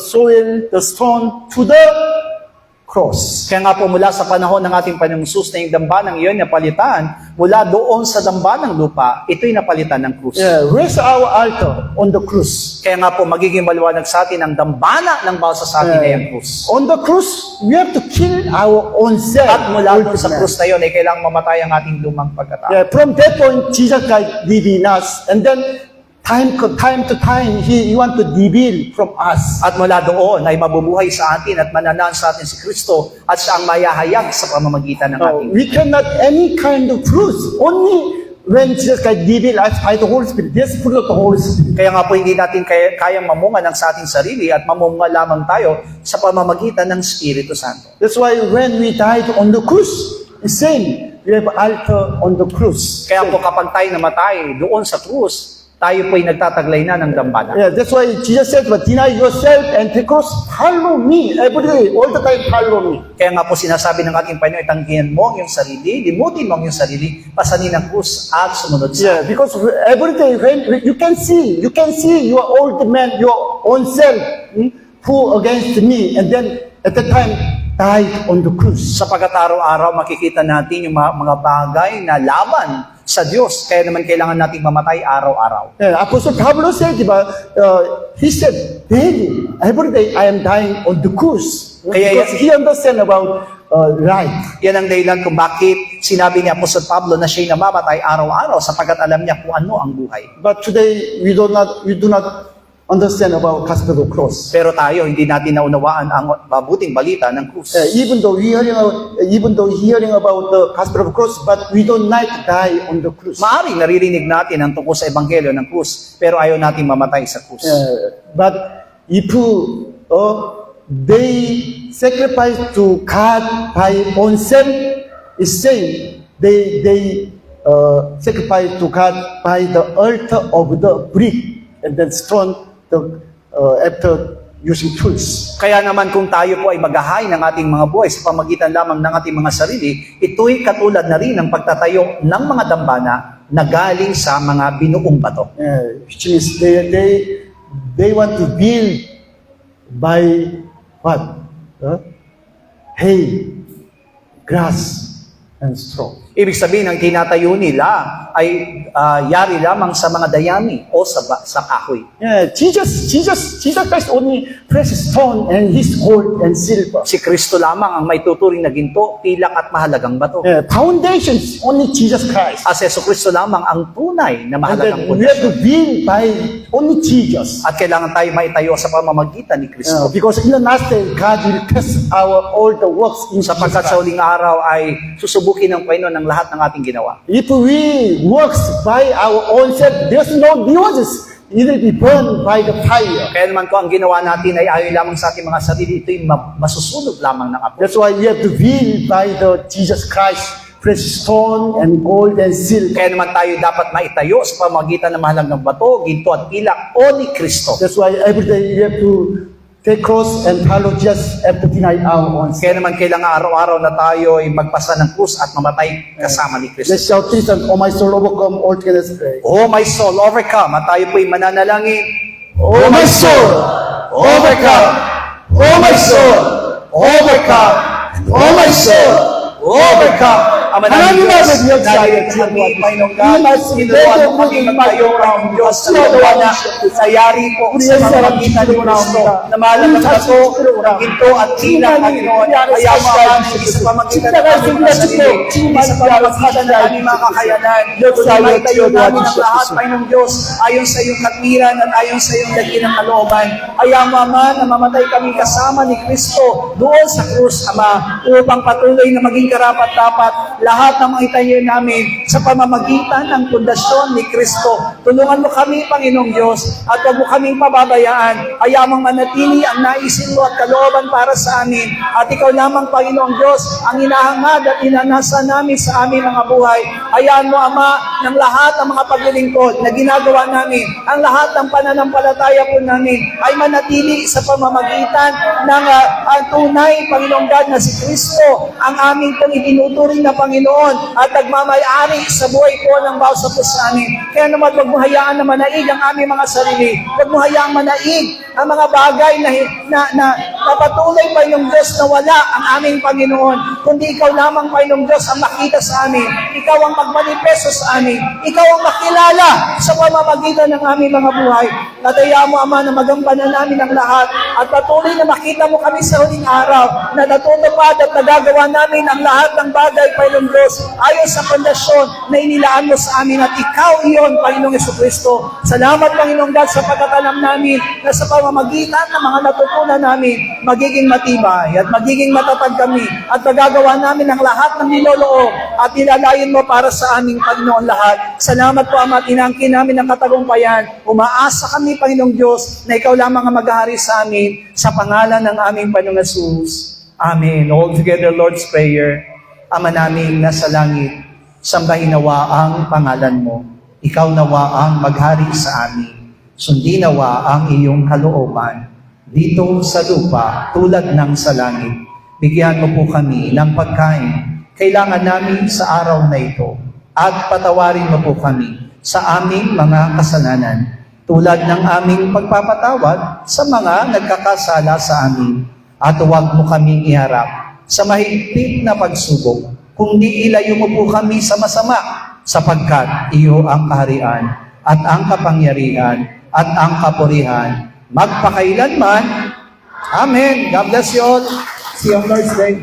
soil, the stone, to the cross. Kaya nga po mula sa panahon ng ating Panginoong Hesus na yung dambanang iyon napalitan, mula doon sa dambanang lupa, ito'y napalitan ng krus. Yeah, where's our altar? On the cross. Kaya nga po magiging maliwanag sa atin ang dambana ng bawat sa atin ay ang krus. On the cross, we have to kill our own self. At mula doon sa krus na yun ay kailangang mamatay ang ating lumang pagkatao. Yeah, from that point, Jesus Christ lived in us. And then, time to time, He want to reveal from us. At mula doon ay mabubuhay sa atin at mananahan sa atin si Kristo at siya ang mayahayag sa pamamagitan ng ating. We cannot any kind of truth. Only when Jesus Christ reveal us by the Holy Spirit. This fruit of the Holy Spirit. Kaya nga po hindi natin kayang mamunga ng sa ating sarili at mamunga lamang tayo sa pamamagitan ng Espiritu Santo. That's why when we died on the cross, the same, we have altar on the cross. Kaya po kapag tayo namatay doon sa krus, tayo po ay nagtataglay na ng dambana. Yeah, that's why Jesus said, but deny yourself and take cross, follow me every day, all the time follow me. Kaya nga po sinasabi ng ating Panginoon, tanggihan mo ang iyong sarili, limutin mo ang iyong sarili, pasanin ang krus at sumunod sa Yeah, because every day when you can see your old man, your own self, who against me, and then at that time died on the cross. Sapagkat araw-araw makikita natin yung mga bagay na laban sa Diyos. Kaya naman kailangan nating mamatay araw-araw. Yeah, Apostle Pablo said, he said, daily, every day I am dying on the cross. Because he understand about right. Yan ang dahilan kung bakit sinabi ni Apostol Pablo na siya'y namamatay araw-araw sapagkat alam niya kung ano ang buhay. But today we do not understand about gospel of cross. Pero tayo, hindi natin naunawaan ang mabuting balita ng krus. Even though hearing about the gospel of cross, but we don't like to die on the cross. Maaring naririnig natin ang tungkol sa ebanghelyo ng krus, pero ayaw nating mamatay sa krus. But if they sacrifice to God by own self, is saying they sacrifice to God by the altar of the brick and then stone after using tools. Kaya naman kung tayo po ay maghahay ng ating mga buhay sa pamagitan lamang ng ating mga sarili, ito'y katulad na rin ng pagtatayo ng mga dambana na galing sa mga binuong bato. Which means they want to build by what? Hay, grass, and straw. Ibig sabihin, ang tinatayo nila ay yari lamang sa mga dayami o sa kahoy. Jesus Christ only precious stone and his gold and silver. Si Kristo lamang ang may tuturing na ginto, pilak at mahalagang bato. Foundations only Jesus Christ. As Yesu Kristo lamang ang tunay na And mahalagang then we have to pundasyon. build by only Jesus. At kailangan tayo maitayo sa pamamagitan ni Kristo. Because in the last day, God will test all the works in Jesus Sapagkat sa Christ. huling araw ay susubukin ng Panginoon ang lahat ng ating ginawa. If we works by our own self, there's no rewards. It will be burned by the fire. Kaya naman kung ang ginawa natin ay ayaw lamang sa ating mga sarili, ito'y masusunod lamang ng apo. That's why we have to build by the Jesus Christ, precious stone and gold and silver. Kaya naman tayo dapat maitayo sa pamamagitan ng mahalagang bato, ginto at pilak o ni Kristo. That's why every day we have to take cross and follow Jesus after deny our own self. Kaya naman kailangan araw-araw na tayo ay magpasa ng krus at mamatay kasama ni Kristo. Let's shout this and oh my soul overcome all together. Let's pray. Oh my soul, overcome. At tayo po'y mananalangin. Oh my soul, overcome. Oh my soul, overcome. Oh my soul, overcome. Ama namin Diyos, dahil kami, Panginoong God, kinuha mo kami magtayo ang Diyos sa lawana sa yari po sa pamamagitan ni Kristo na mahalagang bato, ginto at tila, Panginoon. Kaya mo ang sa pamamagitan ng aming mga sarili, hindi sa pamamagitan ng aming mga kakayanan. Kundi maitayo namin ang lahat, Panginoong Diyos, ayon sa iyong katwiran at ayon sa iyong dakilang kalooban. Kaya mo, Ama, na mamatay kami kasama ni Kristo doon sa krus, Ama, upang patuloy na maging karapat-dapat lahat ng mga itayo namin sa pamamagitan ng pundasyon ni Kristo. Tulungan mo kami, Panginoong Diyos, at huwag mo kaming pababayaan. Hayamang manatili ang naisin mo at kalooban para sa amin. At ikaw lamang, Panginoong Diyos, ang inahangad at inanasa namin sa aming mga buhay. Hayaan mo, Ama, ng lahat ng mga paglilingkod na ginagawa namin, ang lahat ng pananampalataya po namin ay manatili sa pamamagitan ng tunay, Panginoong God, na si Kristo, ang aming pong itinuturing na Panginoon at nagmamayari sa buhay po ng bawat sa amin. Kaya naman, huwag mo hayaan na manaig ang aming mga sarili. Huwag mo hayaang manaig ang mga bagay na patuloy, Panginoong Diyos, na wala ang aming Panginoon, kundi Ikaw lamang, Panginoong Diyos, ang makita sa amin. Ikaw ang magmanifesto sa amin. Ikaw ang makilala sa pamamagitan ng aming mga buhay. Nataya mo, Ama, na magampanan namin ang lahat at patuloy na makita mo kami sa huling araw na natutupad at nagagawa namin ang lahat ng bagay, Panginoong Diyos, ayon sa pundasyon na inilaan mo sa amin at Ikaw iyon, Panginoong Jesucristo. Salamat, Panginoong God, sa pagkatalam namin na sa pamamagitan ng mga natutunan namin, magiging matibay at magiging matatag kami at magagawa namin ang lahat ng niloloob at nilalayin mo para sa aming Panginoon lahat. Salamat po, Ama, at inangkin namin ang katagumpayan. Umaasa kami, Panginoong Diyos, na Ikaw lamang ang maghahari sa amin sa pangalan ng aming Panginoong Jesus. Amen. All together, Lord's Prayer. Ama namin nasa langit, sambahin nawa ang pangalan mo. Ikaw nawa ang maghari sa amin. Sundin nawa ang iyong kalooban dito sa lupa tulad ng sa langit. Bigyan mo po kami ng pagkain kailangan namin sa araw na ito at patawarin mo po kami sa aming mga kasalanan tulad ng aming pagpapatawad sa mga nagkakasala sa amin. At huwag mo kaming iharap sa mahigpit na pagsubok, kundi ilayo mo po kami sa masama, sapagkat iyo ang kaharian at ang kapangyarihan at ang kapurihan magpakailanman. Amen. God bless you all. See you on Lord's Day.